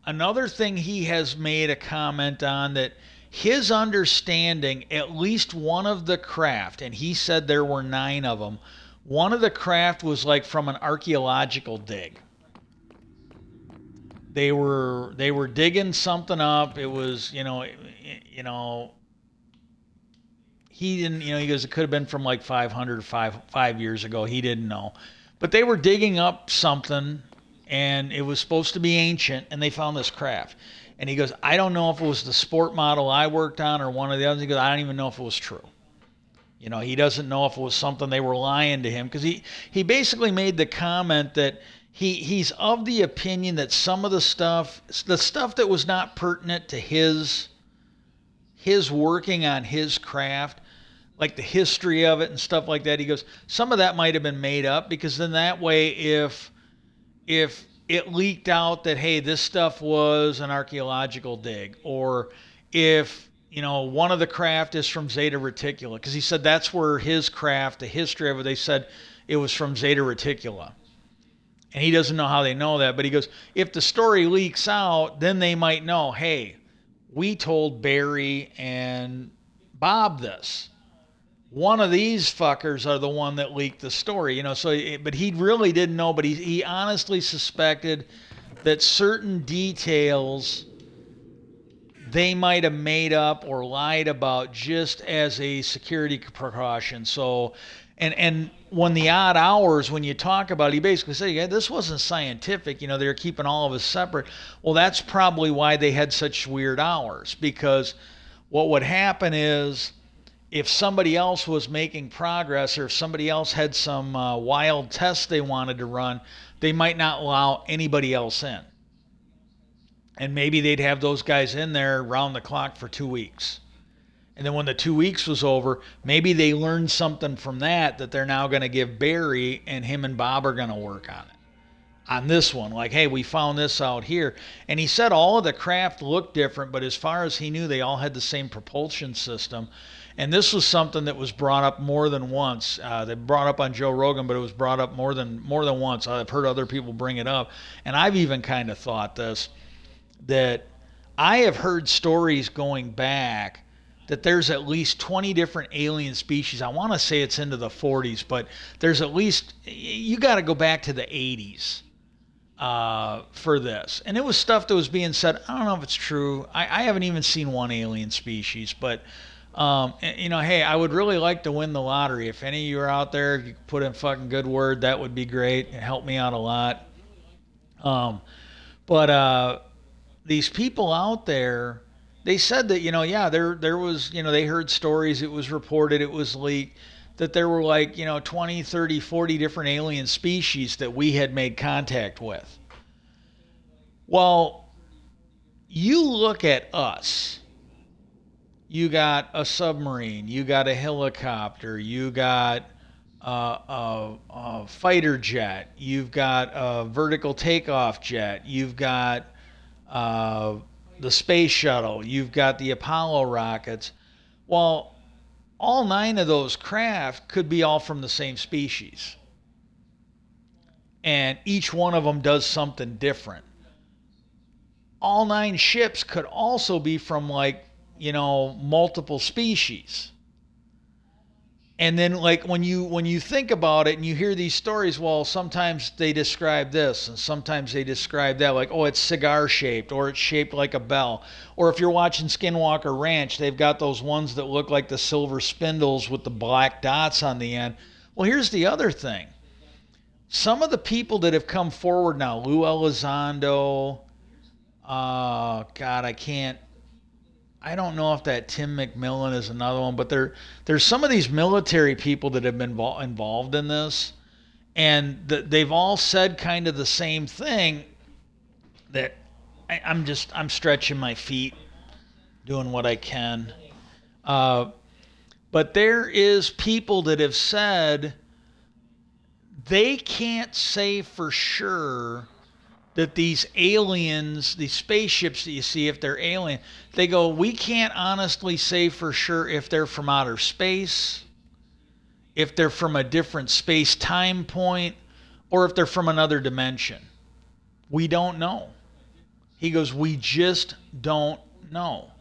another thing he has made a comment on, that his understanding, at least one of the craft, and he said there were 9 of them, one of the craft was like from an archaeological dig. They were digging something up. It was, he didn't, he goes, it could have been from like 5 years ago. He didn't know. But they were digging up something, and it was supposed to be ancient, and they found this craft. And he goes, I don't know if it was the sport model I worked on or one of the others. He goes, I don't even know if it was true. He doesn't know if it was something they were lying to him, because he basically made the comment that he's of the opinion that some of the stuff that was not pertinent to his working on his craft, like the history of it and stuff like that, he goes, some of that might have been made up, because then that way, if it leaked out that, hey, this stuff was an archaeological dig, or if one of the craft is from Zeta Reticula, because he said that's where his craft, the history of it, they said it was from Zeta Reticula. And he doesn't know how they know that, but he goes, if the story leaks out, then they might know, hey, we told Barry and Bob this. One of these fuckers are the one that leaked the story, but he really didn't know, but he honestly suspected that certain details they might have made up or lied about just as a security precaution. So, and when the odd hours, when you talk about it, he basically said, yeah, this wasn't scientific. They were keeping all of us separate. Well, that's probably why they had such weird hours, because what would happen is, if somebody else was making progress, or if somebody else had some wild tests they wanted to run, they might not allow anybody else in. And maybe they'd have those guys in there round the clock for 2 weeks. And then when the 2 weeks was over, maybe they learned something from that they're now going to give Barry, and him and Bob are going to work on it. On this one, like, hey, we found this out here. And he said all of the craft looked different, but as far as he knew, they all had the same propulsion system. And this was something that was brought up more than once. They brought up on Joe Rogan, but it was brought up more than once. I've heard other people bring it up, and I've even kind of thought this, that I have heard stories going back that there's at least 20 different alien species. I want to say it's into the 40s, but there's at least, you got to go back to the 80s for this. And it was stuff that was being said. I don't know if it's true. I haven't even seen one alien species, but hey, I would really like to win the lottery. If any of you are out there, if you could put in fucking good word, that would be great. It helped me out a lot. But these people out there, they said that, there was, they heard stories, it was reported, it was leaked, that there were like, 20, 30, 40 different alien species that we had made contact with. Well, you look at us. You got a submarine, you got a helicopter, you got a fighter jet, you've got a vertical takeoff jet, you've got the space shuttle, you've got the Apollo rockets. Well, all 9 of those craft could be all from the same species. And each one of them does something different. All 9 ships could also be from multiple species. And then when you think about it and you hear these stories, well, sometimes they describe this and sometimes they describe that, like, oh, it's cigar shaped or it's shaped like a bell. Or if you're watching Skinwalker Ranch, they've got those ones that look like the silver spindles with the black dots on the end. Well, here's the other thing. Some of the people that have come forward now, Lou Elizondo, God, I don't know if that Tim McMillan is another one, but there's some of these military people that have been involved in this, and they've all said kind of the same thing, that I'm stretching my feet, doing what I can. But there is people that have said they can't say for sure that these aliens, these spaceships that you see, if they're alien, they go, we can't honestly say for sure if they're from outer space, if they're from a different space-time point, or if they're from another dimension. We don't know. He goes, we just don't know.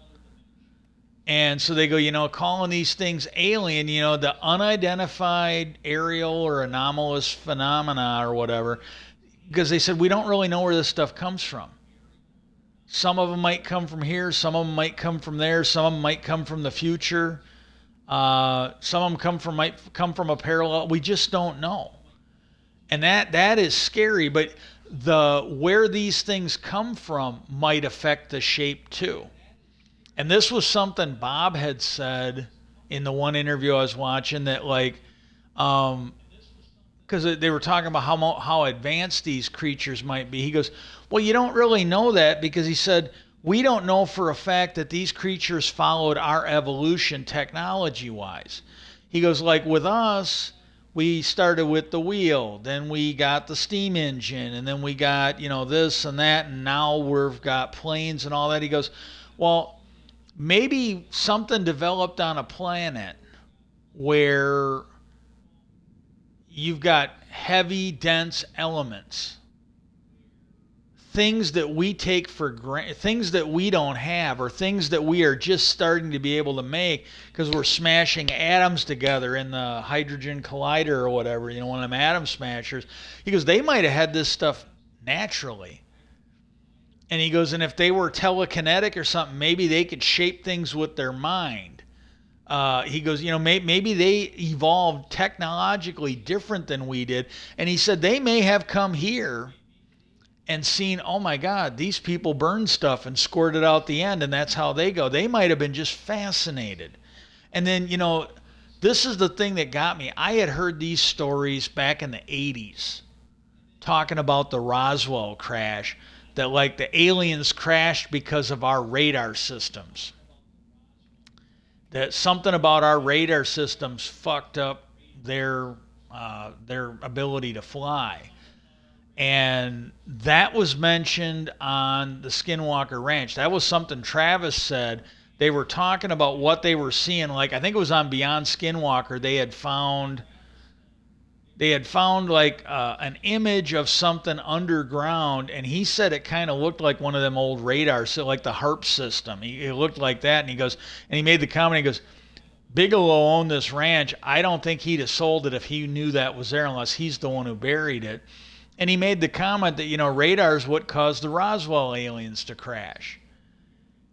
And so they go, calling these things alien, the unidentified aerial or anomalous phenomena or whatever, because they said we don't really know where this stuff comes from. Some of them might come from here, some of them might come from there, some of them might come from the future, some of them might come from a parallel. We just don't know, and that is scary. But where these things come from might affect the shape too. And this was something Bob had said in the one interview I was watching, that because they were talking about how advanced these creatures might be. He goes, well, you don't really know that, because he said, we don't know for a fact that these creatures followed our evolution technology-wise. He goes, like with us, we started with the wheel, then we got the steam engine, and then we got, this and that, and now we've got planes and all that. He goes, well, maybe something developed on a planet where you've got heavy, dense elements, things that we take for granted, things that we don't have, or things that we are just starting to be able to make because we're smashing atoms together in the hydrogen collider or whatever, one of them atom smashers. He goes, they might have had this stuff naturally. And he goes, and if they were telekinetic or something, maybe they could shape things with their mind. He goes, maybe they evolved technologically different than we did. And he said they may have come here and seen, oh my God, these people burn stuff and squirt it out the end, and that's how they go. They might have been just fascinated. And then, this is the thing that got me. I had heard these stories back in the 80s talking about the Roswell crash, that like the aliens crashed because of our radar systems. That something about our radar systems fucked up their ability to fly. And that was mentioned on the Skinwalker Ranch. That was something Travis said, They were talking about what they were seeing. Like I think it was on Beyond Skinwalker. They had found like an image of something underground, and he said it kind of looked like one of them old radars, so like the HARP system. It looked like that, and he goes, and he made the comment. He goes, Bigelow owned this ranch. I don't think he'd have sold it if he knew that was there, unless he's the one who buried it. And he made the comment that radar's what caused the Roswell aliens to crash.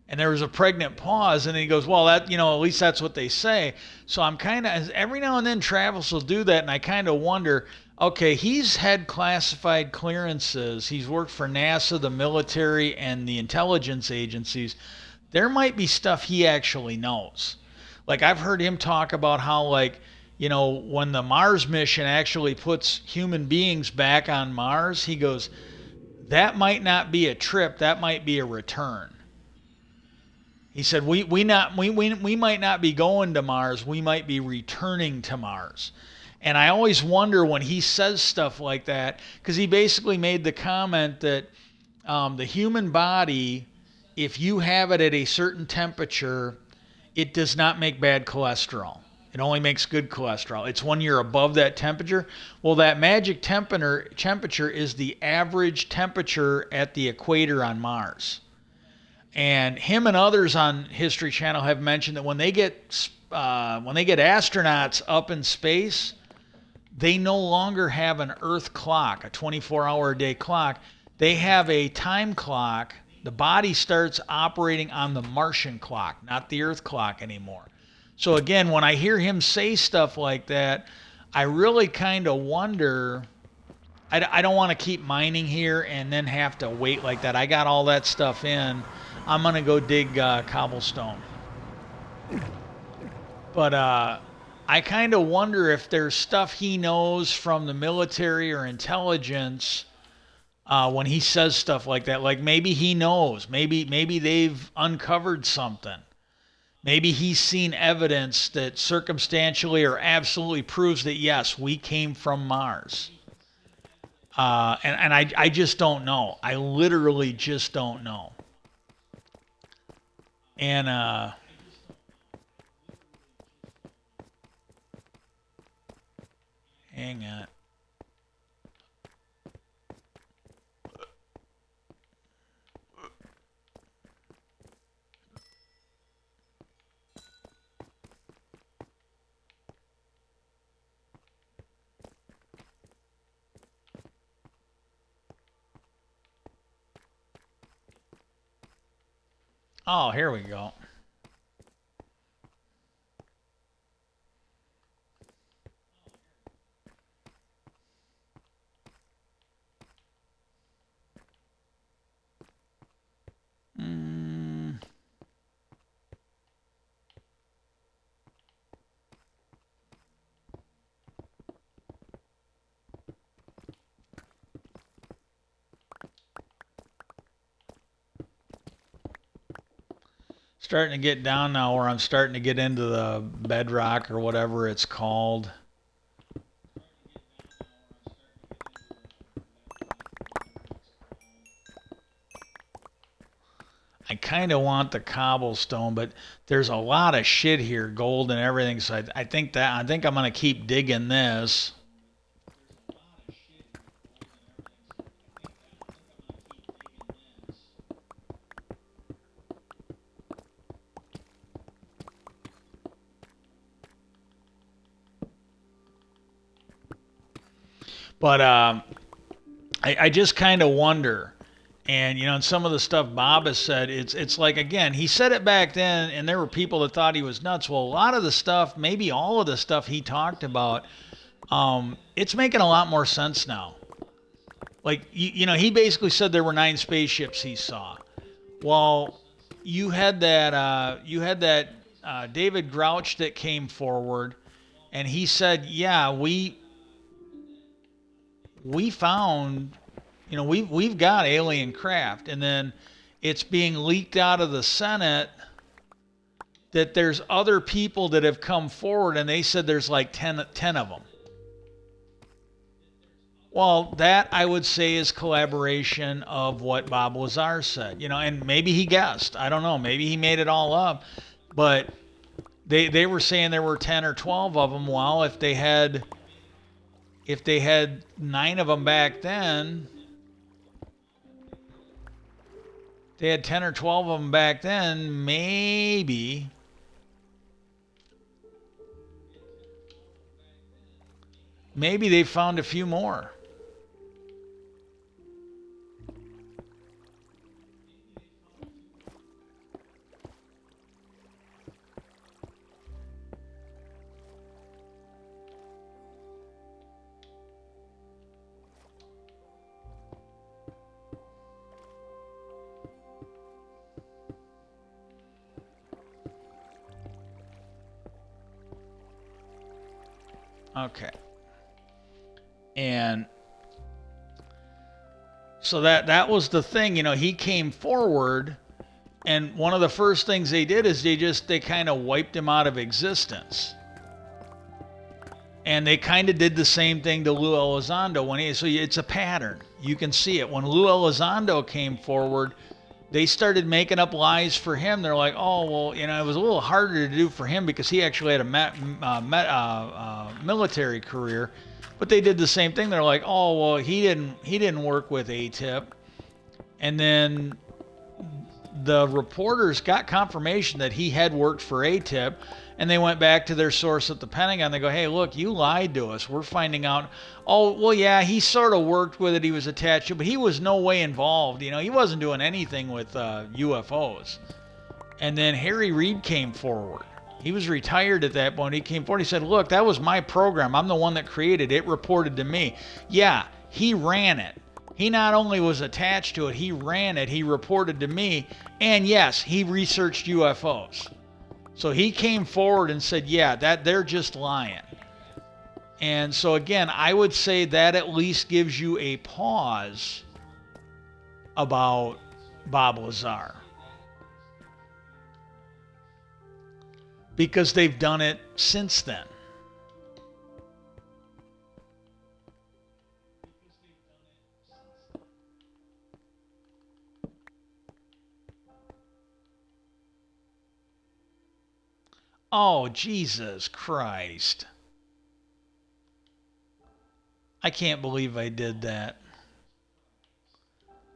And there was a pregnant pause, and he goes, well, that, at least that's what they say. So I'm kind of, every now and then Travis will do that, and I kind of wonder, okay, he's had classified clearances. He's worked for NASA, the military, and the intelligence agencies. There might be stuff he actually knows. Like I've heard him talk about how, like, when the Mars mission actually puts human beings back on Mars, he goes, that might not be a trip, that might be a return. He said, we might not be going to Mars, we might be returning to Mars. And I always wonder when he says stuff like that, because he basically made the comment that the human body, if you have it at a certain temperature, it does not make bad cholesterol. It only makes good cholesterol. It's when you're above that temperature. Well, that magic temperature is the average temperature at the equator on Mars. And him and others on History Channel have mentioned that when they get astronauts up in space, they no longer have an Earth clock, a 24-hour-a-day clock. They have a time clock. The body starts operating on the Martian clock, not the Earth clock anymore. So again, when I hear him say stuff like that, I really kind of wonder. I don't want to keep mining here and then have to wait like that. I got all that stuff in. I'm going to go dig cobblestone. But I kind of wonder if there's stuff he knows from the military or intelligence when he says stuff like that. Like maybe he knows. Maybe they've uncovered something. Maybe he's seen evidence that circumstantially or absolutely proves that, yes, we came from Mars. And I just don't know. I literally just don't know. And hang on. Oh, here we go. Starting to get down now where I'm starting to get into the bedrock or whatever it's called. I kind of want the cobblestone, but there's a lot of shit here, gold and everything. So I think I'm gonna keep digging this. But I just kind of wonder. And and some of the stuff Bob has said, it's like, again, he said it back then, and there were people that thought he was nuts. Well, a lot of the stuff, maybe all of the stuff he talked about, it's making a lot more sense now. Like he basically said there were 9 spaceships he saw. Well, you had that David Grouch that came forward, and he said, yeah, we found, we've got alien craft, and then it's being leaked out of the Senate that there's other people that have come forward, and they said there's like 10 of them. Well, that I would say is collaboration of what Bob Lazar said, and maybe he guessed. I don't know. Maybe he made it all up, but they were saying there were 10 or 12 of them. Well, if they had 9 of them back then, they had 10 or 12 of them back then, maybe they found a few more. Okay. And so that was the thing, he came forward, and one of the first things they did is they kind of wiped him out of existence. And they kind of did the same thing to Lou Elizondo so it's a pattern. You can see it. When Lou Elizondo came forward, they started making up lies for him. They're like, oh, well, it was a little harder to do for him because he actually had a military career. But they did the same thing. They're like, oh, well, he didn't work with ATIP. And then the reporters got confirmation that he had worked for ATIP, and they went back to their source at the Pentagon. They go, hey, look, you lied to us. We're finding out, oh, well, yeah, he sort of worked with it. He was attached to it, but he was no way involved. He wasn't doing anything with UFOs. And then Harry Reid came forward. He was retired at that point. He came forward. He said, look, that was my program. I'm the one that created it. It reported to me. Yeah, he ran it. He not only was attached to it, he ran it. He reported to me. And yes, he researched UFOs. So he came forward and said, yeah, that they're just lying. And so again, I would say that at least gives you a pause about Bob Lazar. Because they've done it since then. Oh, Jesus Christ. I can't believe I did that.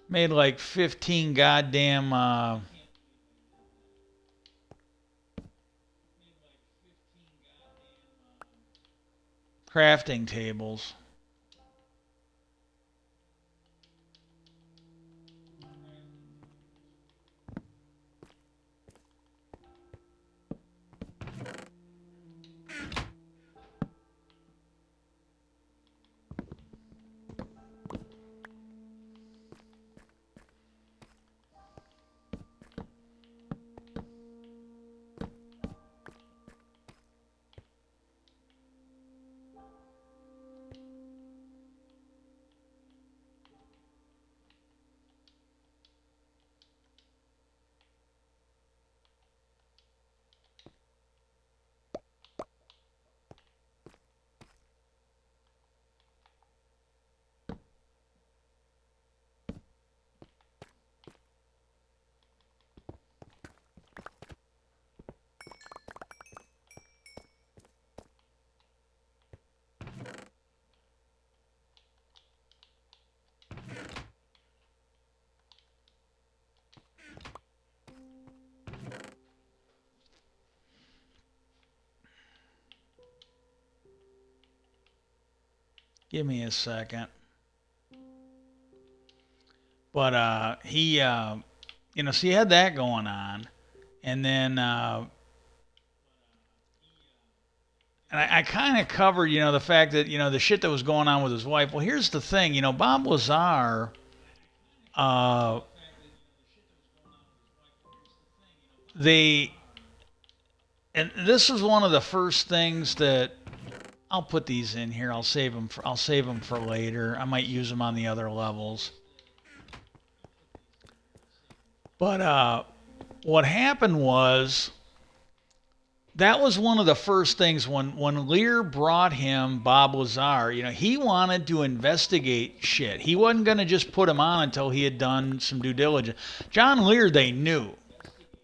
Made like 15 goddamn crafting tables. Give me a second. But he, so he had that going on. And then, and I kind of covered, the fact that, the shit that was going on with his wife. Well, here's the thing, Bob Lazar, uh, they, and this is one of the first things that I'll put these in here. I'll save them for later. I might use them on the other levels. But what happened was that was one of the first things when Lear brought him Bob Lazar. He wanted to investigate shit. He wasn't going to just put him on until he had done some due diligence. John Lear, they knew.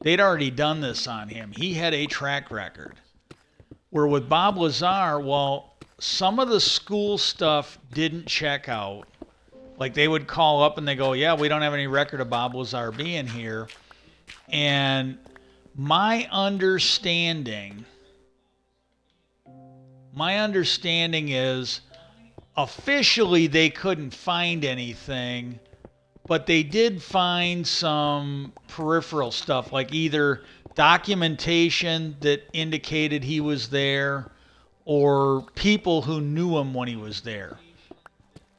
They'd already done this on him. He had a track record. Where with Bob Lazar, well, some of the school stuff didn't check out. Like they would call up and they go, yeah, we don't have any record of Bob Lazar being here. And my understanding is officially they couldn't find anything, but they did find some peripheral stuff, like either documentation that indicated he was there or people who knew him when he was there.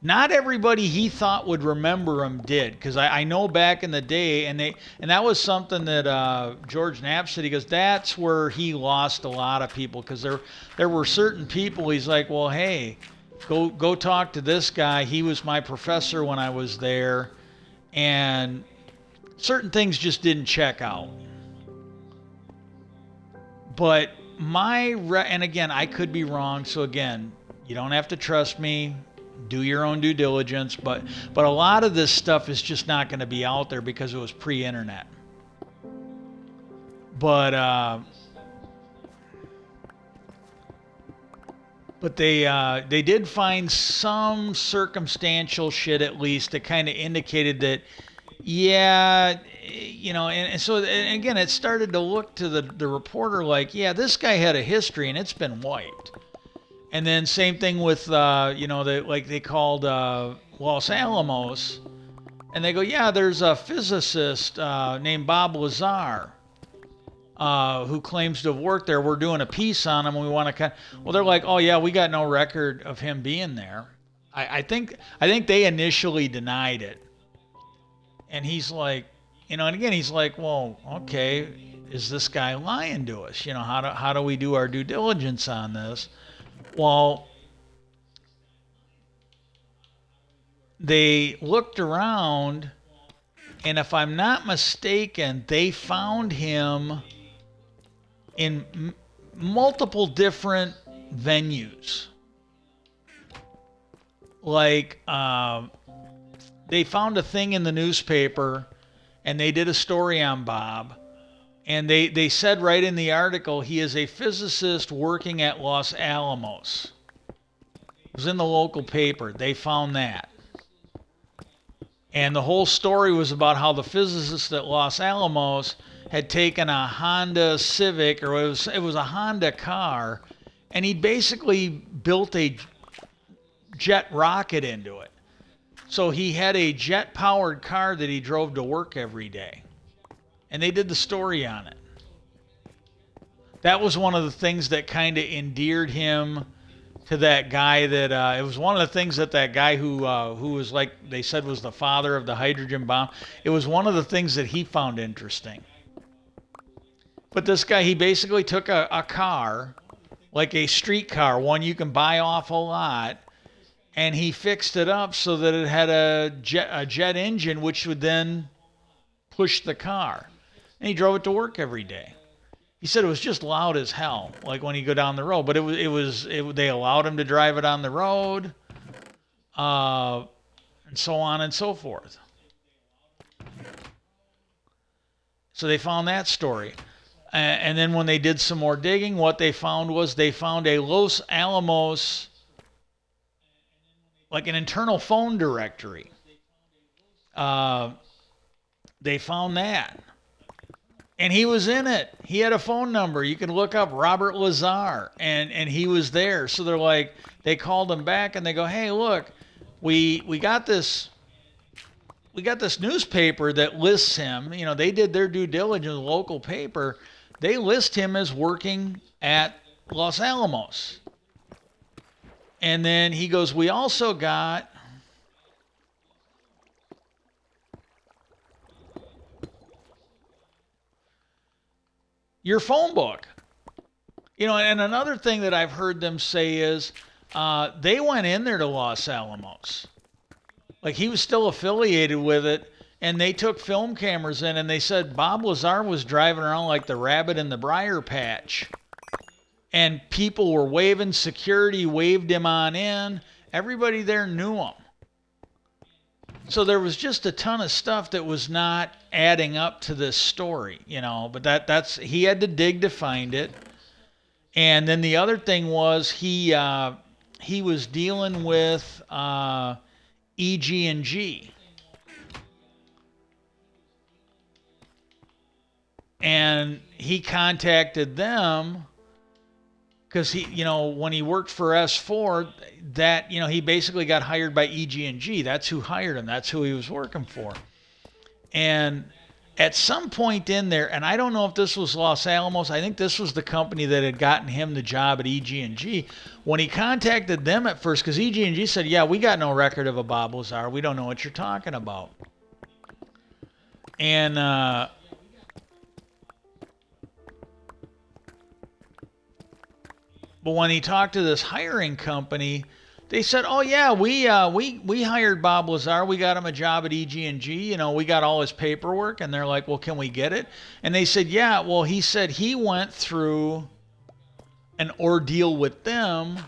Not everybody he thought would remember him did, because I know back in the day, and that was something that George Knapp said. He goes, that's where he lost a lot of people, because there were certain people. He's like, well, hey, go talk to this guy. He was my professor when I was there, and certain things just didn't check out. But and again, I could be wrong. So again, you don't have to trust me. Do your own due diligence, but a lot of this stuff is just not going to be out there because it was pre-internet. But they did find some circumstantial shit at least that kind of indicated that, yeah, and so and again, it started to look to the reporter like, yeah, this guy had a history and it's been wiped. And then same thing with, like they called Los Alamos. And they go, yeah, there's a physicist named Bob Lazar who claims to have worked there. We're doing a piece on him. And we want to well, they're like, oh, yeah, we got no record of him being there. I think they initially denied it. And he's like, and again, he's like, well, okay, is this guy lying to us? How do we do our due diligence on this? Well, they looked around, and if I'm not mistaken, they found him in multiple different venues. Like, they found a thing in the newspaper, and they did a story on Bob. And they said right in the article, he is a physicist working at Los Alamos. It was in the local paper. They found that. And the whole story was about how the physicist at Los Alamos had taken a Honda Civic, or it was a Honda car, and he basically built a jet rocket into it. So he had a jet-powered car that he drove to work every day. And they did the story on it. That was one of the things that kind of endeared him to that guy. That it was one of the things that guy who was like they said was the father of the hydrogen bomb. It was one of the things that he found interesting. But this guy, he basically took a car, like a street car, one you can buy off a lot, and he fixed it up so that it had a jet engine, which would then push the car. And he drove it to work every day. He said it was just loud as hell, like when he go down the road. But they allowed him to drive it on the road, and so on and so forth. So they found that story. And then when they did some more digging, what they found was they found a Los Alamos, like an internal phone directory. They found that. And he was in it. He had a phone number. You can look up Robert Lazar, and he was there. So they're like, they called him back and they go, hey, look, we got this newspaper that lists him. They did their due diligence, local paper. They list him as working at Los Alamos. And then he goes, we also got your phone book. And another thing that I've heard them say is they went in there to Los Alamos. Like he was still affiliated with it, and they took film cameras in, and they said Bob Lazar was driving around like the rabbit in the briar patch and people were waving. Security waved him on in. Everybody there knew him. So there was just a ton of stuff that was not adding up to this story, But that's he had to dig to find it. And then the other thing was he was dealing with EG&G. And he contacted them because when he worked for S4, that he basically got hired by EG&G. That's who hired him. That's who he was working for. And at some point in there, and I don't know if this was Los Alamos, I think this was the company that had gotten him the job at EG&G. When he contacted them at first, because EG&G said, yeah, we got no record of a Bob Lazar. We don't know what you're talking about. And but when he talked to this hiring company, they said, "Oh yeah, we hired Bob Lazar. We got him a job at EG&G. We got all his paperwork." And they're like, "Well, can we get it?" And they said, "Yeah." Well, he said he went through an ordeal with them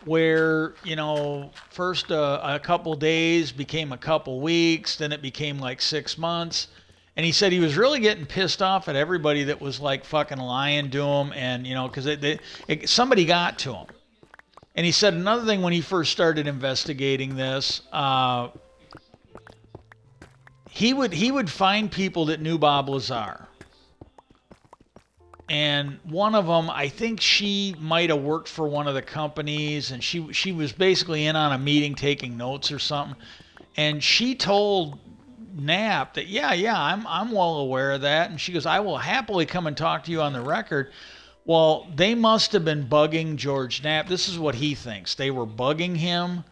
where first a couple days became a couple weeks, then it became like 6 months. And he said he was really getting pissed off at everybody that was like fucking lying to him, and because somebody got to him. And he said another thing when he first started investigating this, he would find people that knew Bob Lazar. And one of them, I think she might have worked for one of the companies, and she was basically in on a meeting taking notes or something. And she told Knapp that I'm well aware of that. And she goes, I will happily come and talk to you on the record. Well, they must have been bugging George Knapp. This is what he thinks. They were bugging him.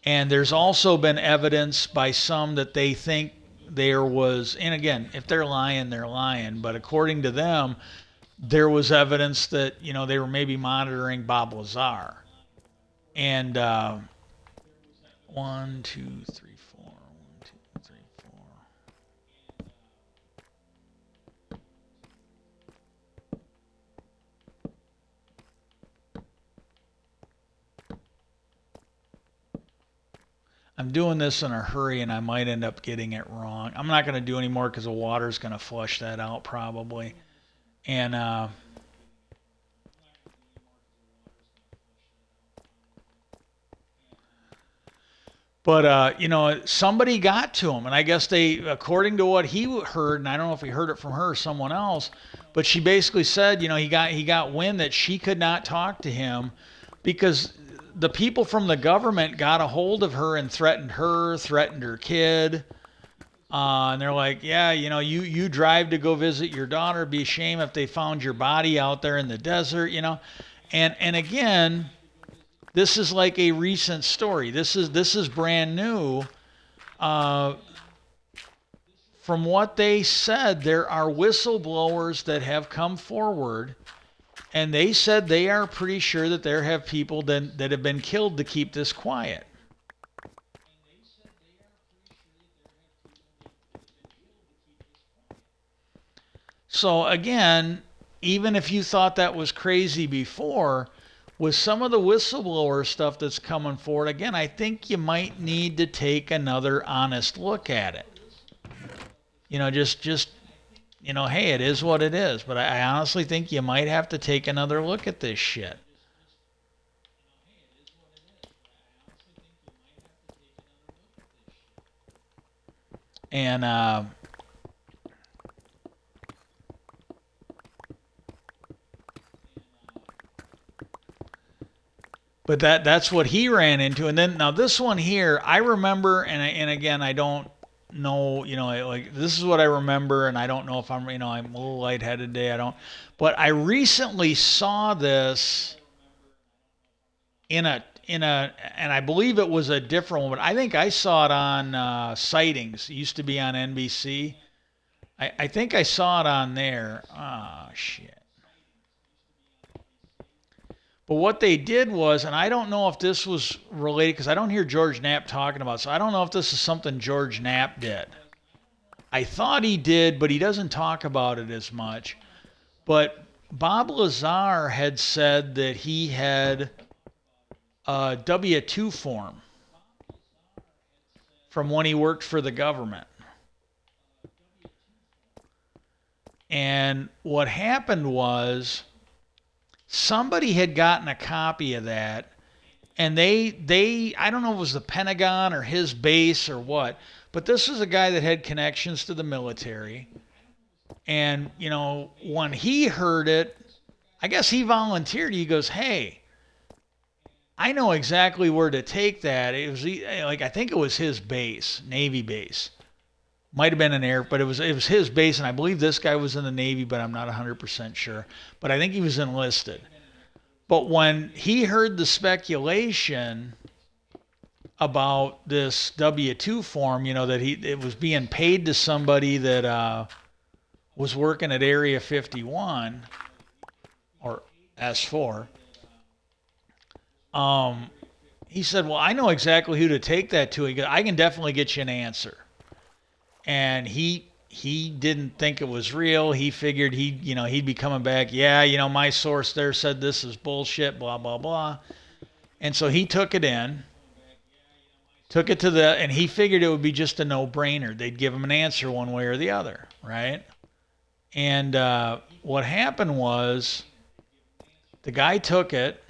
And there's also been evidence by some that they think there was, and again, if they're lying, they're lying. But according to them, there was evidence that, they were maybe monitoring Bob Lazar. And 1, 2, 3, 4. 1, 2, 3, 4. I'm doing this in a hurry and I might end up getting it wrong. I'm not going to do any more because the water's going to flush that out probably. And but somebody got to him, and I guess they, according to what he heard, and I don't know if he heard it from her or someone else, but she basically said, he got wind that she could not talk to him because the people from the government got a hold of her and threatened her kid. And they're like, yeah, you drive to go visit your daughter. Be a shame if they found your body out there in the desert, And again, this is like a recent story. This is brand new. From what they said, there are whistleblowers that have come forward, and they said they are pretty sure that there have people that have been killed to keep this quiet. So again, even if you thought that was crazy before, with some of the whistleblower stuff that's coming forward, again, I think you might need to take another honest look at it. Just hey, it is what it is. But I honestly think you might have to take another look at this shit. And but that's what he ran into. And then now this one here, I remember, and again, I don't know, like this is what I remember, and I don't know if I'm I'm a little lightheaded today. I don't, but I recently saw this in a, and I believe it was a different one, but I think I saw it on Sightings. It used to be on NBC. I think I saw it on there. Oh shit. But what they did was, and I don't know if this was related, because I don't hear George Knapp talking about it, so I don't know if this is something George Knapp did. I thought he did, but he doesn't talk about it as much. But Bob Lazar had said that he had a W-2 form from when he worked for the government. And what happened was somebody had gotten a copy of that, and they I don't know if it was the Pentagon or his base or what, but this is a guy that had connections to the military. And, you know, when he heard it, I guess he volunteered. He goes, "Hey, I know exactly where to take that." It was like, I think it was his base, Navy base. Might have been an air, but it was his base, and I believe this guy was in the Navy, but I'm not 100% sure. But I think he was enlisted. But when he heard the speculation about this W-2 form, you know, that it was being paid to somebody that was working at Area 51 or S4, he said, "Well, I know exactly who to take that to." He goes, "I can definitely get you an answer." And he didn't think it was real. He figured he'd be coming back. Yeah, my source there said this is bullshit. Blah blah blah. And so he took it and he figured it would be just a no-brainer. They'd give him an answer one way or the other, right? And what happened was the guy took it,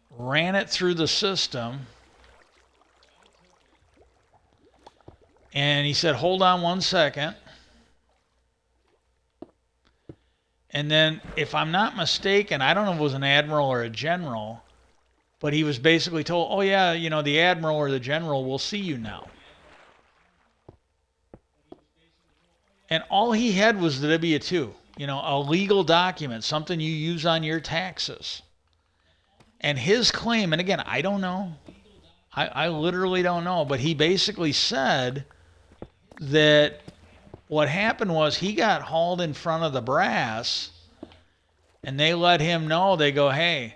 ran it through the system. And he said, "Hold on one second." And then, if I'm not mistaken, I don't know if it was an admiral or a general, but he was basically told, "Oh yeah, the admiral or the general will see you now." And all he had was the W-2, a legal document, something you use on your taxes. And his claim, and again, I don't know. I literally don't know, but he basically said that what happened was he got hauled in front of the brass, and they let him know. They go, "Hey,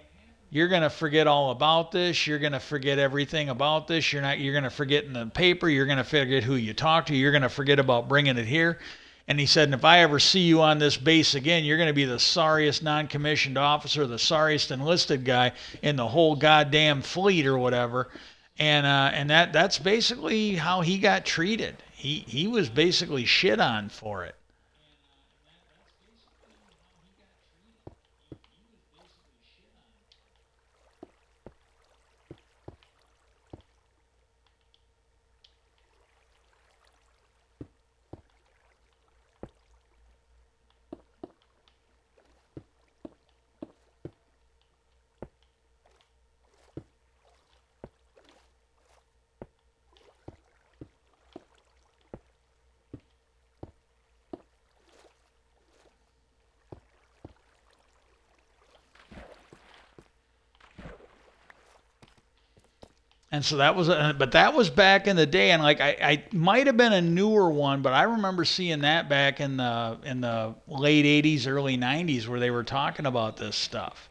you're going to forget all about this. You're going to forget everything about this. You're going to forget in the paper. You're going to forget who you talked to. You're going to forget about bringing it here." And he said, "And if I ever see you on this base again, you're going to be the sorriest non-commissioned officer, the sorriest enlisted guy in the whole goddamn fleet," or whatever. And that's basically how he got treated. He was basically shit on for it. And so but that was back in the day, and like I might have been a newer one, but I remember seeing that back in the late '80s, early '90s, where they were talking about this stuff.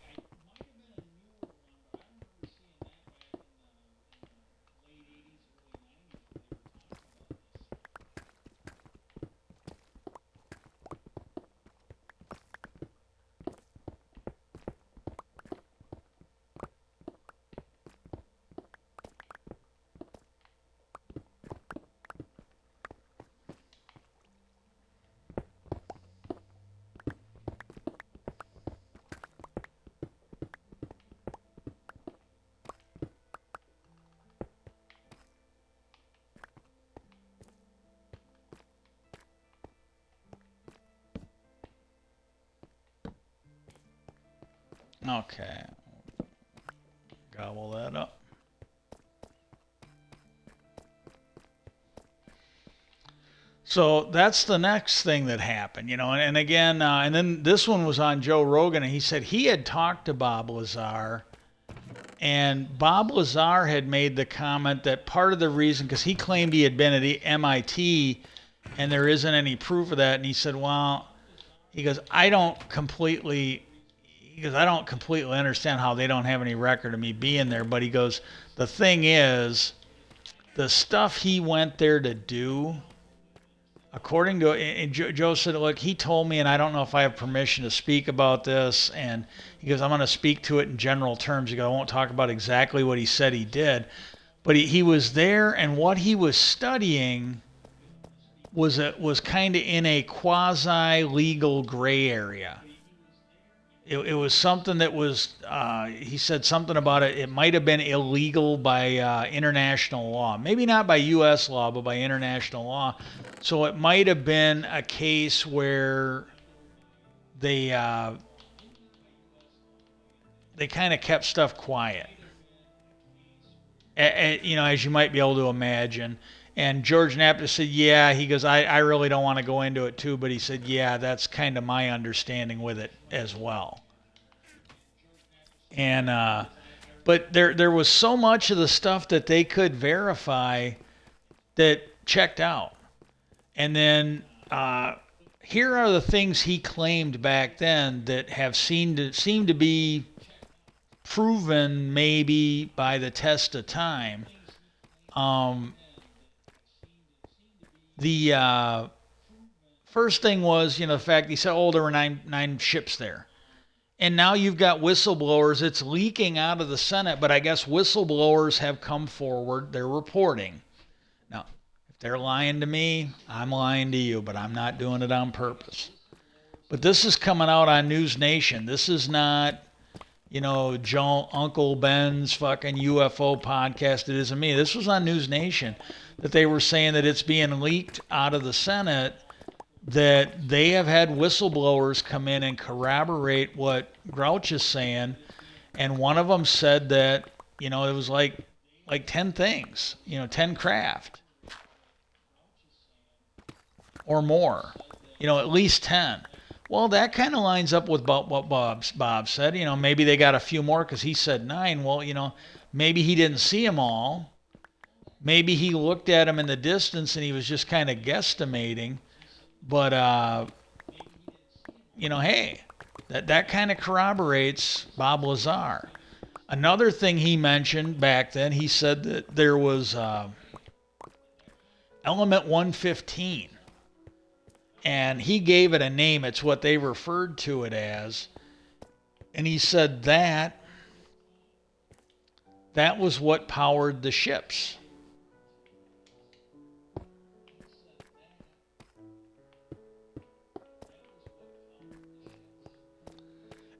Okay, gobble that up. So that's the next thing that happened, and again, and then this one was on Joe Rogan, and he said he had talked to Bob Lazar, and Bob Lazar had made the comment that part of the reason, because he claimed he had been at MIT, and there isn't any proof of that, and he said, "Well," he goes, I don't completely understand how they don't have any record of me being there," but he goes, "The thing is, the stuff he went there to do, according to and Joe said, look, he told me, and I don't know if I have permission to speak about this. And he goes, I'm going to speak to it in general terms. He goes, I won't talk about exactly what he said he did, but he was there, and what he was studying was kind of in a quasi legal gray area. It was something that was, he said something about it. It might have been illegal by international law. Maybe not by U.S. law, but by international law. So it might have been a case where they they kind of kept stuff quiet, as you might be able to imagine. And George Napta said, yeah, he goes, I really don't want to go into it too, but he said, yeah, that's kind of my understanding with it as well. And but there was so much of the stuff that they could verify that checked out. And then here are the things he claimed back then that have seemed to be proven maybe by the test of time. The first thing was, the fact he said, oh, there were nine ships there. And now you've got whistleblowers. It's leaking out of the Senate, but I guess whistleblowers have come forward. They're reporting. Now, if they're lying to me, I'm lying to you, but I'm not doing it on purpose. But this is coming out on News Nation. This is not, Uncle Ben's fucking UFO podcast. It isn't me. This was on News Nation that they were saying that it's being leaked out of the Senate, that they have had whistleblowers come in and corroborate what Grouch is saying. And one of them said that, it was like 10 things, 10 craft or more, at least 10. Well, that kind of lines up with what Bob said. Maybe they got a few more because he said 9. Well, maybe he didn't see them all. Maybe he looked at them in the distance and he was just kind of guesstimating. But, hey, that kind of corroborates Bob Lazar. Another thing he mentioned back then, he said that there was element 115. And he gave it a name. It's what they referred to it as. And he said that was what powered the ships.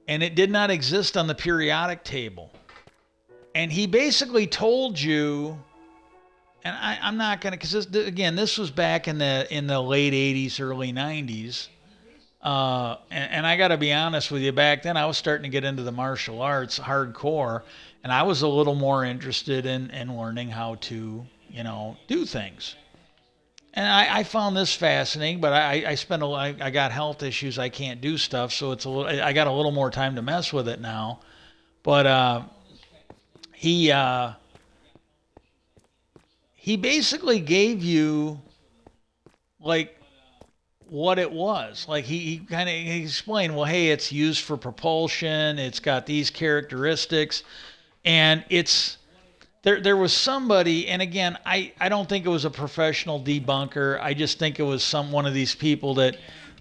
And it did not exist on the periodic table. And he basically told you, and I'm not going to, because this was back in the late 80s, early 90s. And I got to be honest with you, back then I was starting to get into the martial arts hardcore, and I was a little more interested in learning how to, do things. And I found this fascinating, but I got health issues. I can't do stuff, so I got a little more time to mess with it now. But he basically gave you like what it was. Like he kind of explained, well, hey, it's used for propulsion. It's got these characteristics, and it's. There was somebody, and again, I don't think it was a professional debunker. I just think it was one of these people that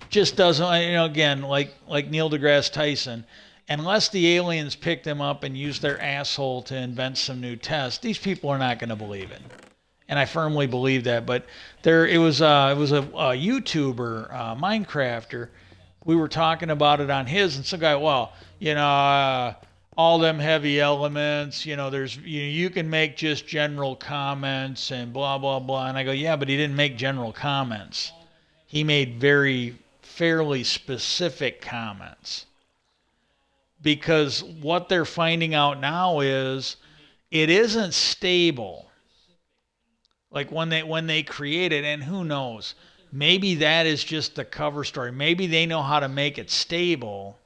just doesn't, again, like Neil deGrasse Tyson, unless the aliens picked him up and used their asshole to invent some new test, these people are not going to believe it. And I firmly believe that. But it was a YouTuber, Minecrafter. We were talking about it on his, and some guy, all them heavy elements, there's you can make just general comments and blah blah blah. And I go, yeah, but he didn't make general comments. He made fairly specific comments. Because what they're finding out now is it isn't stable. Like when they create it, and who knows, maybe that is just the cover story. Maybe they know how to make it stable,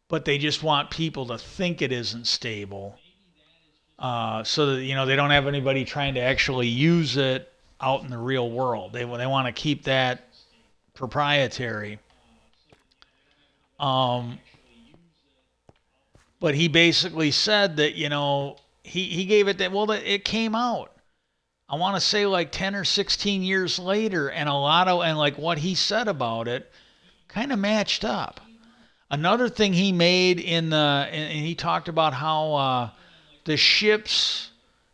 but they just want people to think it isn't stable, so that they don't have anybody trying to actually use it out in the real world. They want to keep that proprietary. But he basically said that he gave it that. Well, it came out. I want to say like 10 or 16 years later, and a lot of, and like what he said about it kind of matched up. Another thing he made and he talked about how the ships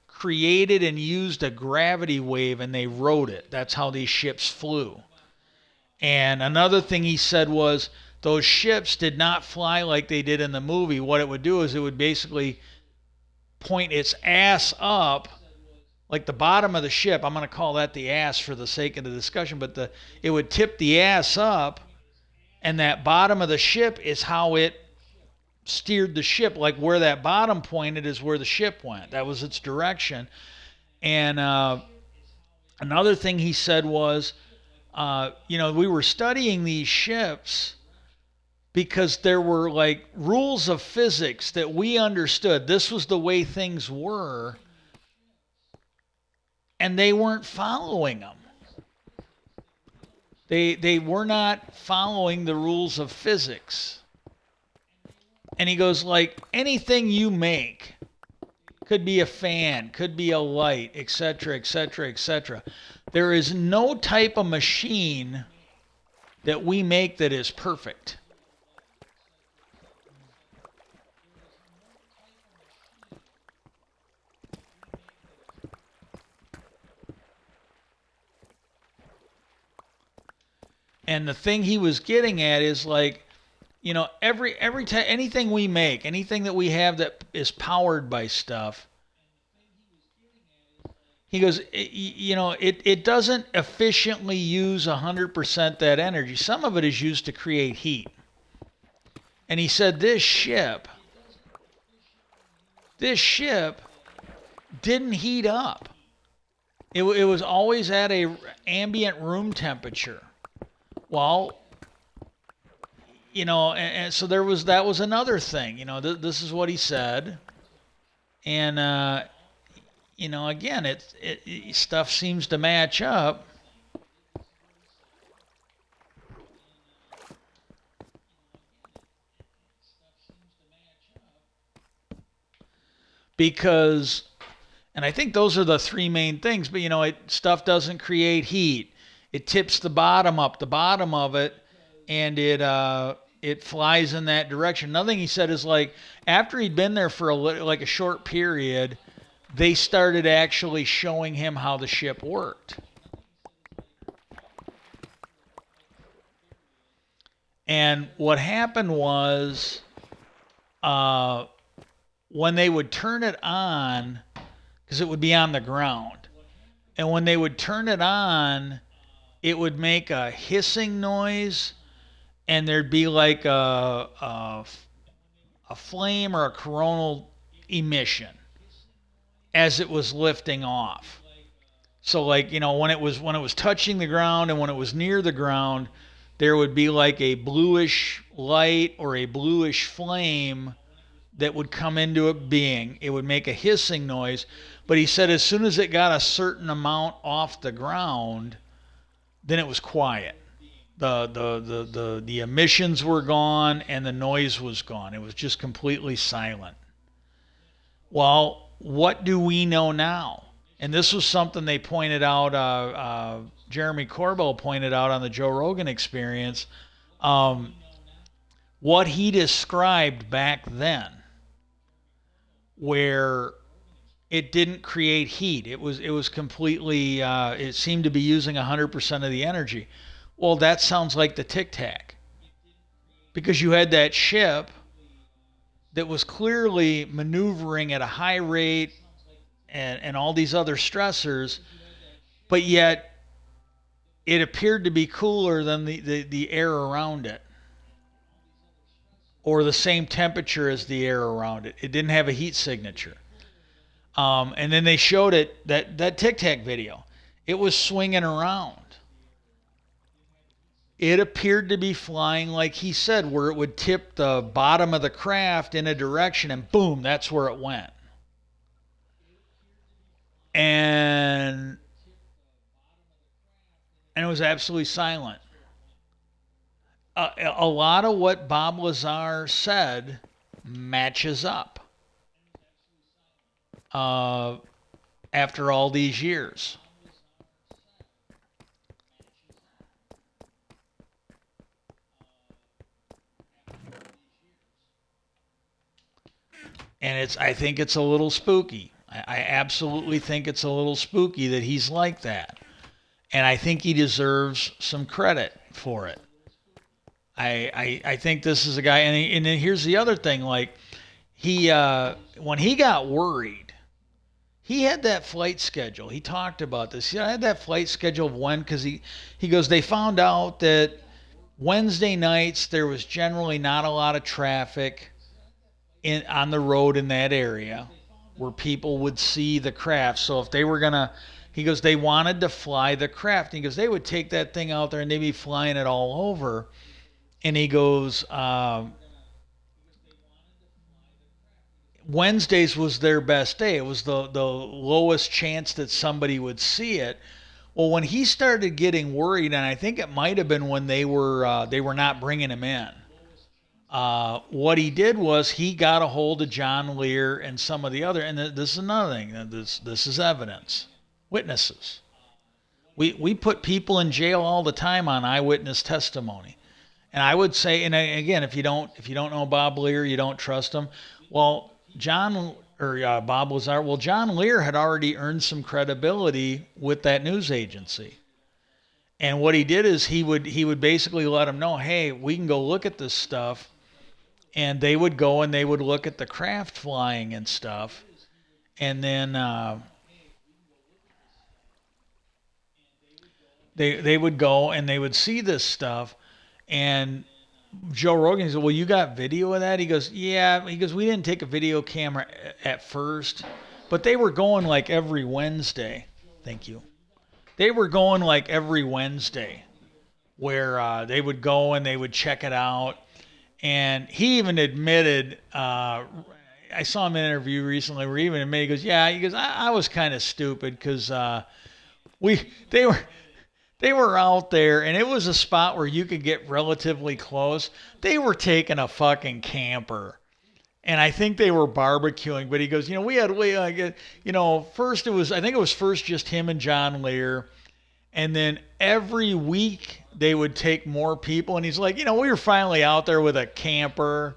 created and used a gravity wave and they rode it. That's how these ships flew. And another thing he said was those ships did not fly like they did in the movie. What it would do is it would basically point its ass up, like the bottom of the ship. I'm going to call that the ass for the sake of the discussion, but it would tip the ass up, and that bottom of the ship is how it steered the ship. Like where that bottom pointed is where the ship went. That was its direction. And another thing he said was, we were studying these ships because there were like rules of physics that we understood. This was the way things were, and they weren't following them. They were not following the rules of physics. And he goes, like, anything you make, could be a fan, could be a light, etc., etc., etc. There is no type of machine that we make that is perfect. And the thing he was getting at is like, every time anything we make, anything that we have that is powered by stuff, he goes, it doesn't efficiently use 100% that energy. Some of it is used to create heat. And he said this ship didn't heat up. It was always at a ambient room temperature. Well, and so that was another thing. This is what he said. And again, it stuff seems to match up. Because, and I think those are the three main things, but stuff doesn't create heat. It tips the bottom up, the bottom of it, and it flies in that direction. Another thing he said is like after he'd been there for a short period, they started actually showing him how the ship worked. And what happened was, when they would turn it on, because it would be on the ground, and when they would turn it on, it would make a hissing noise, and there'd be like a flame or a coronal emission as it was lifting off. So like, when it was touching the ground and when it was near the ground, there would be like a bluish light or a bluish flame that would come into being. It would make a hissing noise, but he said as soon as it got a certain amount off the ground, then it was quiet. The emissions were gone and the noise was gone. It was just completely silent. Well, what do we know now? And this was something they pointed out, Jeremy Corbell pointed out on the Joe Rogan Experience. What he described back then, where it didn't create heat. It was completely, it seemed to be using 100% of the energy. Well, that sounds like the Tic Tac. Because you had that ship that was clearly maneuvering at a high rate and all these other stressors, but yet it appeared to be cooler than the air around it, or the same temperature as the air around it. It didn't have a heat signature. And then they showed it, that Tic Tac video. It was swinging around. It appeared to be flying like he said, where it would tip the bottom of the craft in a direction and boom, that's where it went. And it was absolutely silent. A lot of what Bob Lazar said matches up. after all these years. And I think it's a little spooky. I absolutely think it's a little spooky that he's like that. And I think he deserves some credit for it. I think this is a guy, and then here's the other thing, like, when he got worried, he had that flight schedule. He talked about this. He had that flight schedule of when, because he goes, they found out that Wednesday nights there was generally not a lot of traffic on the road in that area where people would see the craft. So if they were gonna, he goes, they wanted to fly the craft. He goes, they would take that thing out there and they'd be flying it all over. And he goes, Wednesdays was their best day. It was the lowest chance that somebody would see it. Well, when he started getting worried, and I think it might have been when they were not bringing him in. What he did was he got a hold of John Lear and some of the other, and this is another thing. This is evidence, witnesses. We put people in jail all the time on eyewitness testimony, and I would say, and again, if you don't know Bob Lear, you don't trust him. Well, Bob Lazar. Well, John Lear had already earned some credibility with that news agency. And what he did is he would basically let them know, hey, we can go look at this stuff, and they would go and they would look at the craft flying and stuff, and then they would go and they would see this stuff, and Joe Rogan said, well, you got video of that? He goes, yeah. He goes, we didn't take a video camera at first, but they were going like every Wednesday. Thank you. They were going like every Wednesday where they would go and they would check it out. And he even admitted, I saw him in an interview recently where he even admitted, he goes, yeah, he goes, I was kind of stupid because they were out there, and it was a spot where you could get relatively close. They were taking a fucking camper, and I think they were barbecuing. But he goes, first I think it was first just him and John Lear, and then every week they would take more people. And he's like, we were finally out there with a camper,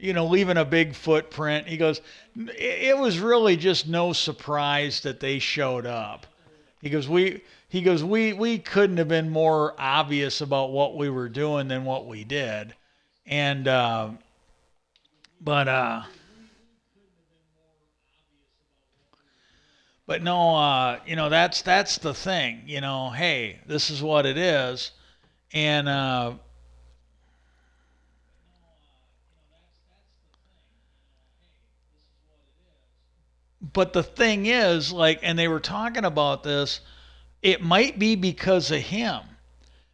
leaving a big footprint. He goes, it was really just no surprise that they showed up. He goes, we couldn't have been more obvious about what we were doing than what we did. And but no, that's the thing. Hey, this is what it is. And but the thing is, like, and they were talking about this, it might be because of him.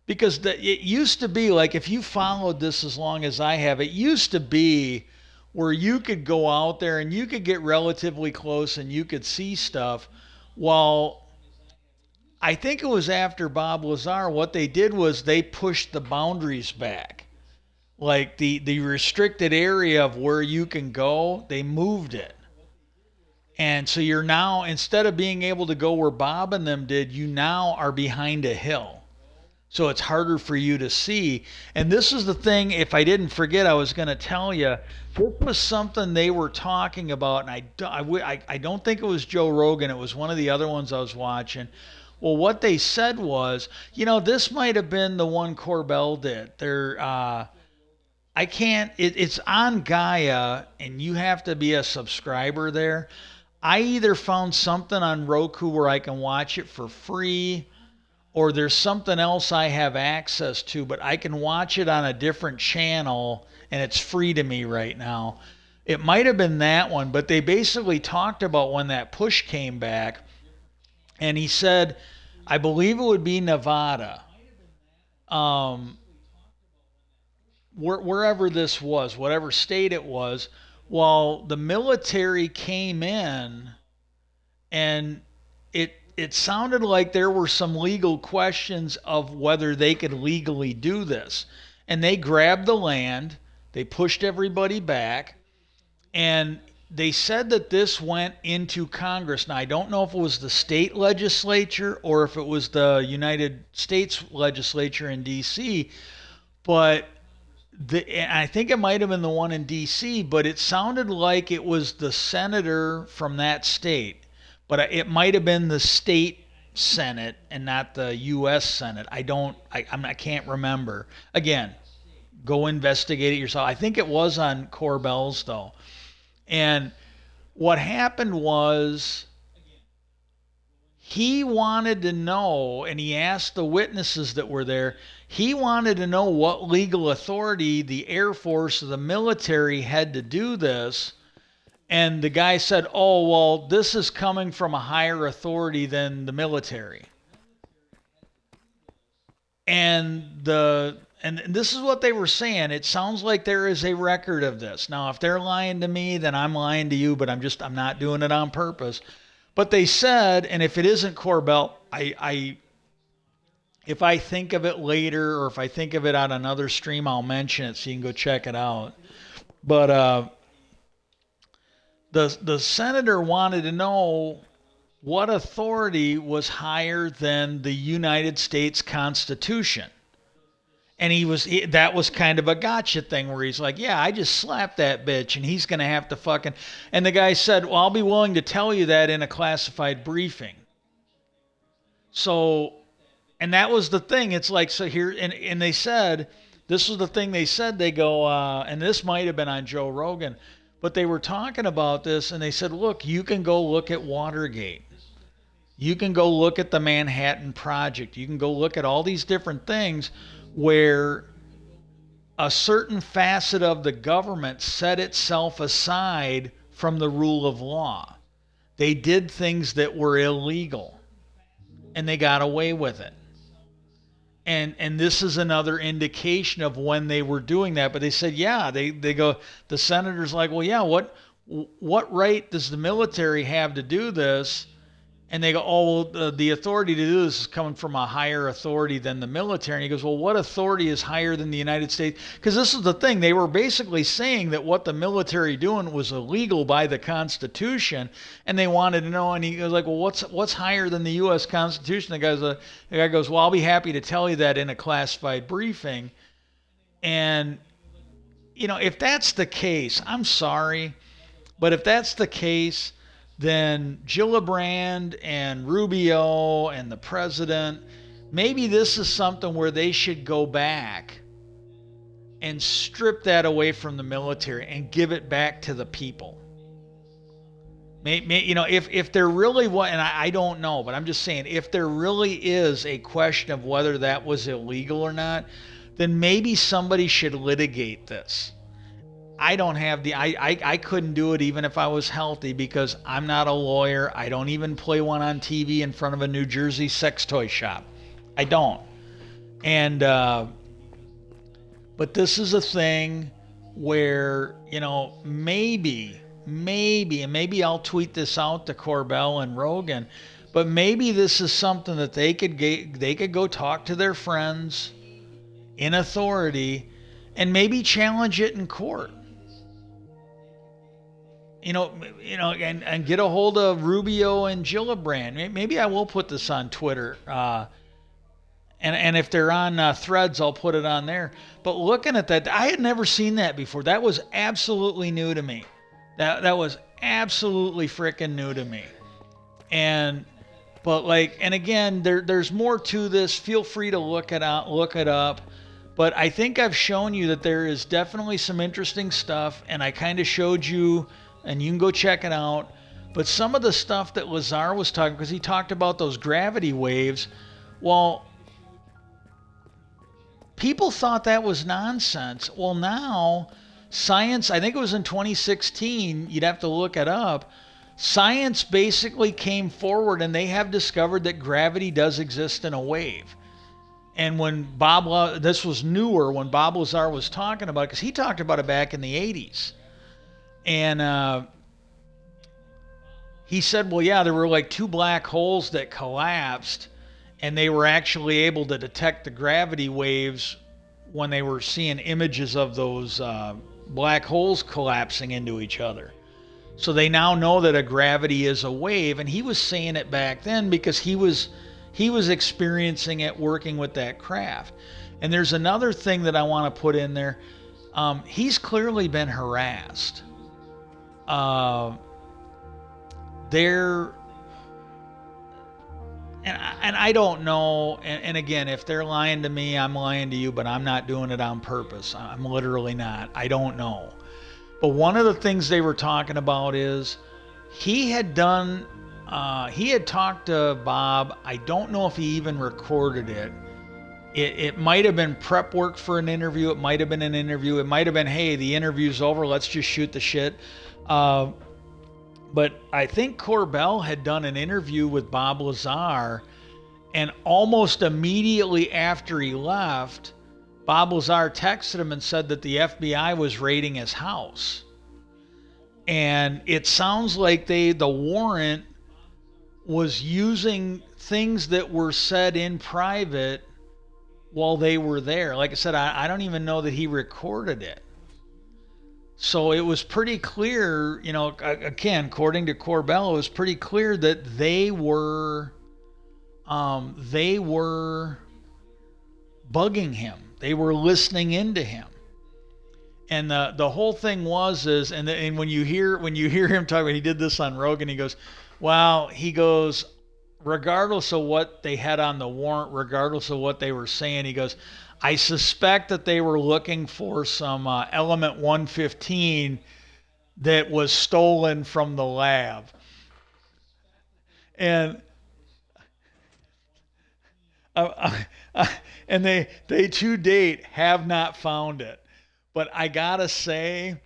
Because it used to be like, if you followed this as long as I have, it used to be where you could go out there and you could get relatively close and you could see stuff. Well, I think it was after Bob Lazar, what they did was they pushed the boundaries back. Like the restricted area of where you can go, they moved it. And so you're now, instead of being able to go where Bob and them did, you now are behind a hill. So it's harder for you to see. And this is the thing, if I didn't forget, I was going to tell you, this was something they were talking about, and I don't think it was Joe Rogan. It was one of the other ones I was watching. Well, what they said was, this might have been the one Corbell did. I can't, it's on Gaia, and you have to be a subscriber there. I either found something on Roku where I can watch it for free, or there's something else I have access to, but I can watch it on a different channel, and it's free to me right now. It might have been that one, but they basically talked about when that push came back, and he said, I believe it would be Nevada, wherever this was, whatever state it was. Well, the military came in, and it sounded like there were some legal questions of whether they could legally do this. And they grabbed the land, they pushed everybody back, and they said that this went into Congress. Now, I don't know if it was the state legislature or if it was the United States legislature in D.C., but and I think it might have been the one in D.C., but it sounded like it was the senator from that state. But it might have been the state Senate and not the U.S. Senate. I can't remember. Again, go investigate it yourself. I think it was on Corbell's, though. And what happened was he wanted to know, and he asked the witnesses that were there, he wanted to know what legal authority the Air Force or the military had to do this. And the guy said, oh, well, this is coming from a higher authority than the military. And this is what they were saying. It sounds like there is a record of this. Now, if they're lying to me, then I'm lying to you, but I'm not doing it on purpose. But they said, and if it isn't Corbell, if I think of it later or if I think of it on another stream, I'll mention it so you can go check it out. But the senator wanted to know what authority was higher than the United States Constitution. And that was kind of a gotcha thing where he's like, yeah, I just slapped that bitch and he's going to have to fucking. And the guy said, well, I'll be willing to tell you that in a classified briefing. So, and that was the thing. It's like, so here, and they said, this was the thing they said. They go, and this might have been on Joe Rogan, but they were talking about this and they said, look, you can go look at Watergate. You can go look at the Manhattan Project. You can go look at all these different things where a certain facet of the government set itself aside from the rule of law. They did things that were illegal, and they got away with it. And this is another indication of when they were doing that. But they said, yeah, they go, the senator's like, well, yeah, what right does the military have to do this? And they go, oh, well, the authority to do this is coming from a higher authority than the military. And he goes, well, what authority is higher than the United States? Because this is the thing. They were basically saying that what the military doing was illegal by the Constitution, and they wanted to know. And he was like, well, what's higher than the U.S. Constitution? The guy goes, well, I'll be happy to tell you that in a classified briefing. And, if that's the case, I'm sorry. But if that's the case, then Gillibrand and Rubio and the president, maybe this is something where they should go back and strip that away from the military and give it back to the people. If there really was, and I don't know, but I'm just saying, if there really is a question of whether that was illegal or not, then maybe somebody should litigate this. I don't have I couldn't do it even if I was healthy because I'm not a lawyer. I don't even play one on TV in front of a New Jersey sex toy shop. I don't. And, but this is a thing where, maybe, and maybe I'll tweet this out to Corbell and Rogan, but maybe this is something that they could go talk to their friends in authority and maybe challenge it in court. And get a hold of Rubio and Gillibrand. Maybe I will put this on Twitter. And if they're on Threads, I'll put it on there. But looking at that, I had never seen that before. That was absolutely new to me. That was absolutely freaking new to me. And again, there's more to this. Feel free to look it up. But I think I've shown you that there is definitely some interesting stuff, and I kind of showed you, and you can go check it out. But some of the stuff that Lazar was talking, because he talked about those gravity waves, well, people thought that was nonsense. Well, now, science, I think it was in 2016, you'd have to look it up, science basically came forward, and they have discovered that gravity does exist in a wave. And when this was newer when Bob Lazar was talking about it, because he talked about it back in the 80s. And he said, well, yeah, there were like two black holes that collapsed, and they were actually able to detect the gravity waves when they were seeing images of those black holes collapsing into each other. So they now know that a gravity is a wave, and he was saying it back then because he was experiencing it working with that craft. And there's another thing that I want to put in there. He's clearly been harassed. Uh, there and I don't know. And again, if they're lying to me, I'm lying to you, but I'm not doing it on purpose. I'm literally not. I don't know. But one of the things they were talking about is he had done, he had talked to Bob. I don't know if he even recorded it. It might have been prep work for an interview. It might have been an interview. It might have been, hey, the interview's over. Let's just shoot the shit. But I think Corbell had done an interview with Bob Lazar, and almost immediately after he left, Bob Lazar texted him and said that the FBI was raiding his house. And it sounds like the warrant was using things that were said in private while they were there. Like I said, I don't even know that he recorded it. So it was pretty clear, again, according to Corbell, it was pretty clear that they were bugging him. They were listening into him. And the whole thing and when you hear him talk, he did this on Rogan, he goes, regardless of what they had on the warrant, regardless of what they were saying, he goes, I suspect that they were looking for some element 115 that was stolen from the lab. And and they to date have not found it. But I gotta say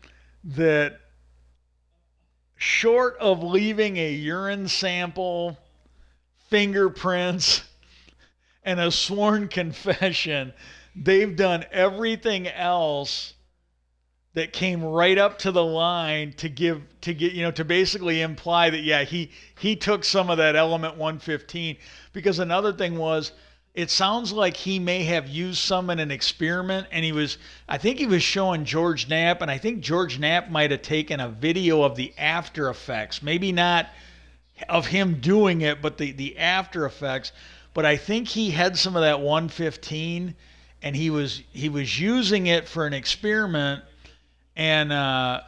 that short of leaving a urine sample, fingerprints, and a sworn confession, they've done everything else that came right up to the line to basically imply that, yeah, he took some of that element 115. Because another thing was, it sounds like he may have used some in an experiment, and I think he was showing George Knapp, and I think George Knapp might have taken a video of the after effects, maybe not of him doing it, but the after effects. But I think he had some of that 115, and he was using it for an experiment, and I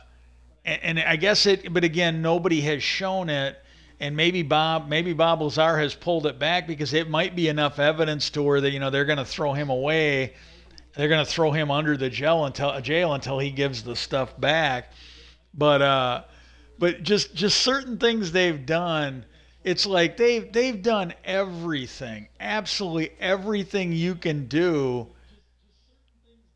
guess but again, nobody has shown it. And maybe Bob Lazar has pulled it back because it might be enough evidence to where they're going to throw him away. They're going to throw him under the jail until he gives the stuff back. But just certain things they've done, it's like they've done everything, absolutely everything you can do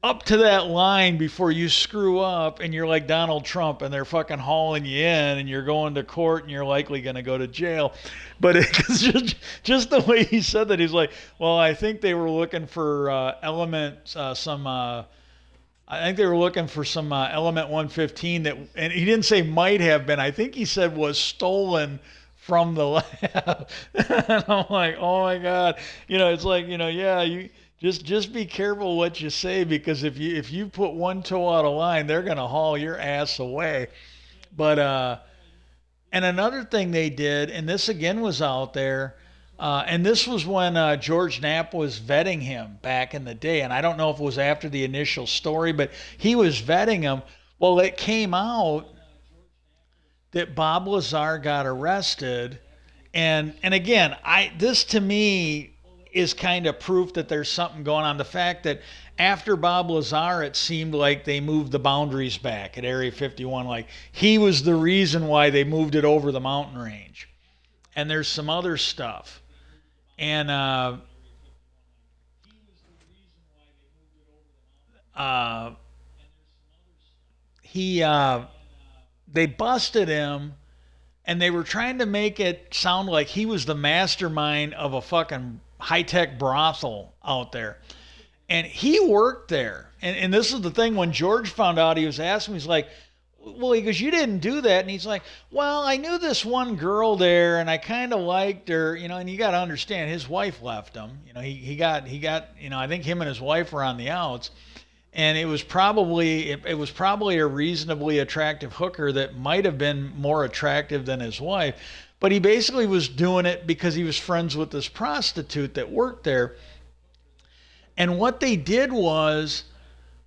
up to that line before you screw up and you're like Donald Trump and they're fucking hauling you in and you're going to court and you're likely going to go to jail. But it's just the way he said that, he's like, well, I think they were looking for element 115 and he didn't say might have been. I think he said was stolen from the lab. And I'm like, oh my God. It's like, yeah, you just be careful what you say, because if you put one toe out of line, they're going to haul your ass away. But and another thing they did, and this again was out there, and this was when George Knapp was vetting him back in the day, and I don't know if it was after the initial story, but he was vetting him. Well, it came out that Bob Lazar got arrested, and again, this to me is kind of proof that there's something going on. The fact that after Bob Lazar, it seemed like they moved the boundaries back at Area 51. Like he was the reason why they moved it over the mountain range. And there's some other stuff. And they busted him, and they were trying to make it sound like he was the mastermind of a fucking high-tech brothel out there. And he worked there. And this is the thing, when George found out, he was asking, he's like, well, he goes, you didn't do that. And he's like, well, I knew this one girl there and I kind of liked her, and you got to understand, his wife left him. He got, I think him and his wife were on the outs. and it was probably a reasonably attractive hooker that might have been more attractive than his wife, but he basically was doing it because he was friends with this prostitute that worked there. And what they did was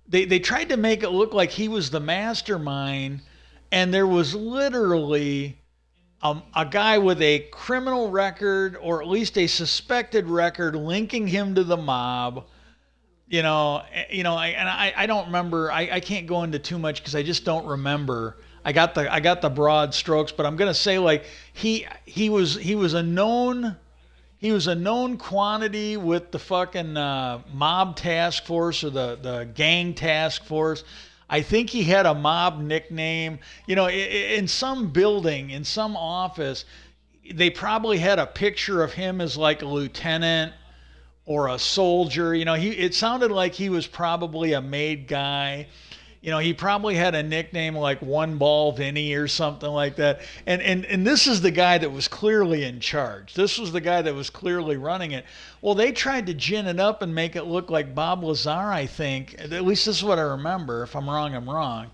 they tried to make it look like he was the mastermind, and there was literally a guy with a criminal record, or at least a suspected record, linking him to the mob. I don't remember. I can't go into too much because I just don't remember. I got the broad strokes, but I'm gonna say, like, he was a known quantity with the fucking mob task force, or the gang task force. I think he had a mob nickname. In some building, in some office, they probably had a picture of him as like a lieutenant or a soldier. It sounded like he was probably a made guy. He probably had a nickname like One Ball Vinny or something like that. And this is the guy that was clearly in charge. This was the guy that was clearly running it. Well, they tried to gin it up and make it look like Bob Lazar, I think. At least this is what I remember. If I'm wrong, I'm wrong.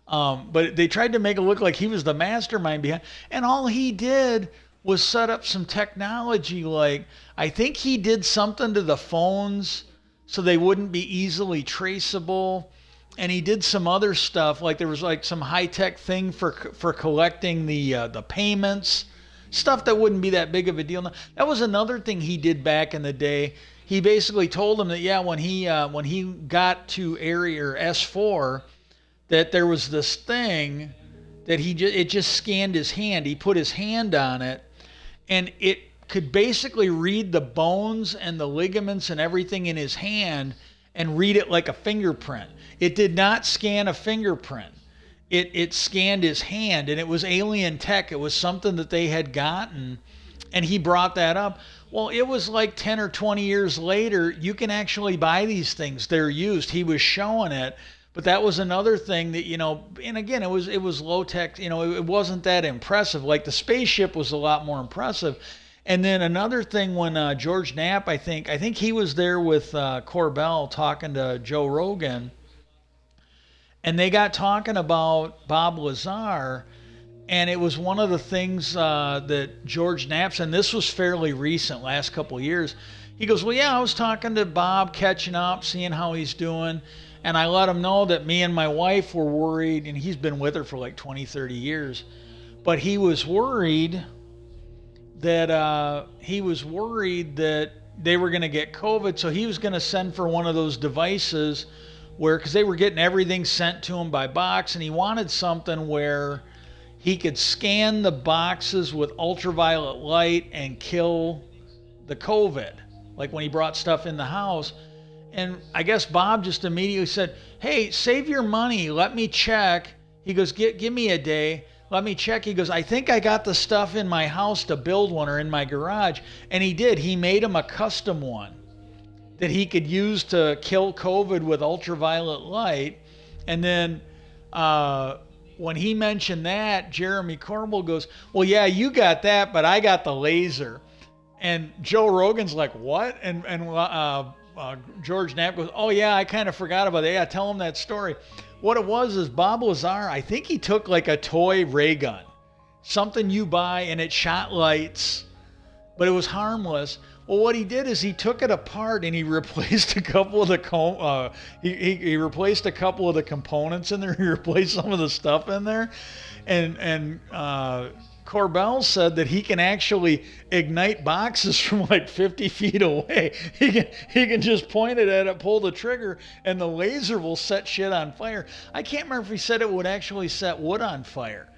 But they tried to make it look like he was the mastermind behind. And all he did was set up some technology. Like, I think he did something to the phones so they wouldn't be easily traceable. And he did some other stuff, like there was like some high-tech thing for collecting the payments, stuff that wouldn't be that big of a deal. That was another thing he did back in the day. He basically told them that, yeah, when he got to area or S4, that there was this thing that it just scanned his hand. He put his hand on it, and it could basically read the bones and the ligaments and everything in his hand and read it like a fingerprint. It did not scan a fingerprint. It scanned his hand, and it was alien tech. It was something that they had gotten, and he brought that up. Well, it was like 10 or 20 years later, you can actually buy these things. They're used. He was showing it, but that was another thing that, and again, it was low tech. It wasn't that impressive. Like the spaceship was a lot more impressive. And then another thing, when George Knapp, I think he was there with Corbell talking to Joe Rogan, and they got talking about Bob Lazar, and it was one of the things that George Knapp, and this was fairly recent, last couple of years, he goes, well, yeah, I was talking to Bob, catching up, seeing how he's doing, and I let him know that me and my wife were worried, and he's been with her for like 20, 30 years, but he was worried that they were going to get COVID, so he was going to send for one of those devices where, because they were getting everything sent to him by box, and he wanted something where he could scan the boxes with ultraviolet light and kill the COVID, like when he brought stuff in the house. And I guess Bob just immediately said, hey, save your money, let me check. He goes, give me a day. Let me check. He goes, I think I got the stuff in my house to build one, or in my garage. And he did. He made him a custom one that he could use to kill COVID with ultraviolet light. And then when he mentioned that, Jeremy Corbell goes, well, yeah, you got that, but I got the laser. And Joe Rogan's like, what? And George Knapp goes, oh, yeah, I kind of forgot about that. Yeah, tell him that story. What it was is Bob Lazar, I think he took like a toy ray gun, something you buy and it shot lights, but it was harmless. Well, what he did is he took it apart and he replaced a couple of the he replaced a couple of the components in there. He replaced some of the stuff in there, and Corbell said that he can actually ignite boxes from like 50 feet away. He can just point it at it, pull the trigger, and the laser will set shit on fire. I can't remember if he said it would actually set wood on fire.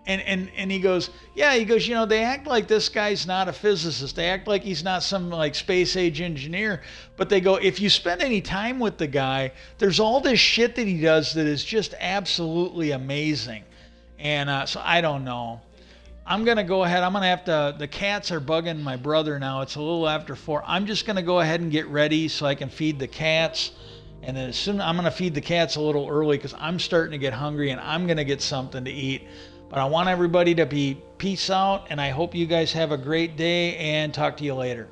And he goes, yeah, he goes, they act like this guy's not a physicist. They act like he's not some like space age engineer. But they go, if you spend any time with the guy, there's all this shit that he does that is just absolutely amazing. And so I don't know. I'm going to go ahead. I'm going to have to, the cats are bugging my brother now. It's a little after 4. I'm just going to go ahead and get ready so I can feed the cats. And then as soon I'm going to feed the cats a little early because I'm starting to get hungry and I'm going to get something to eat. But I want everybody to be peace out, and I hope you guys have a great day, and talk to you later.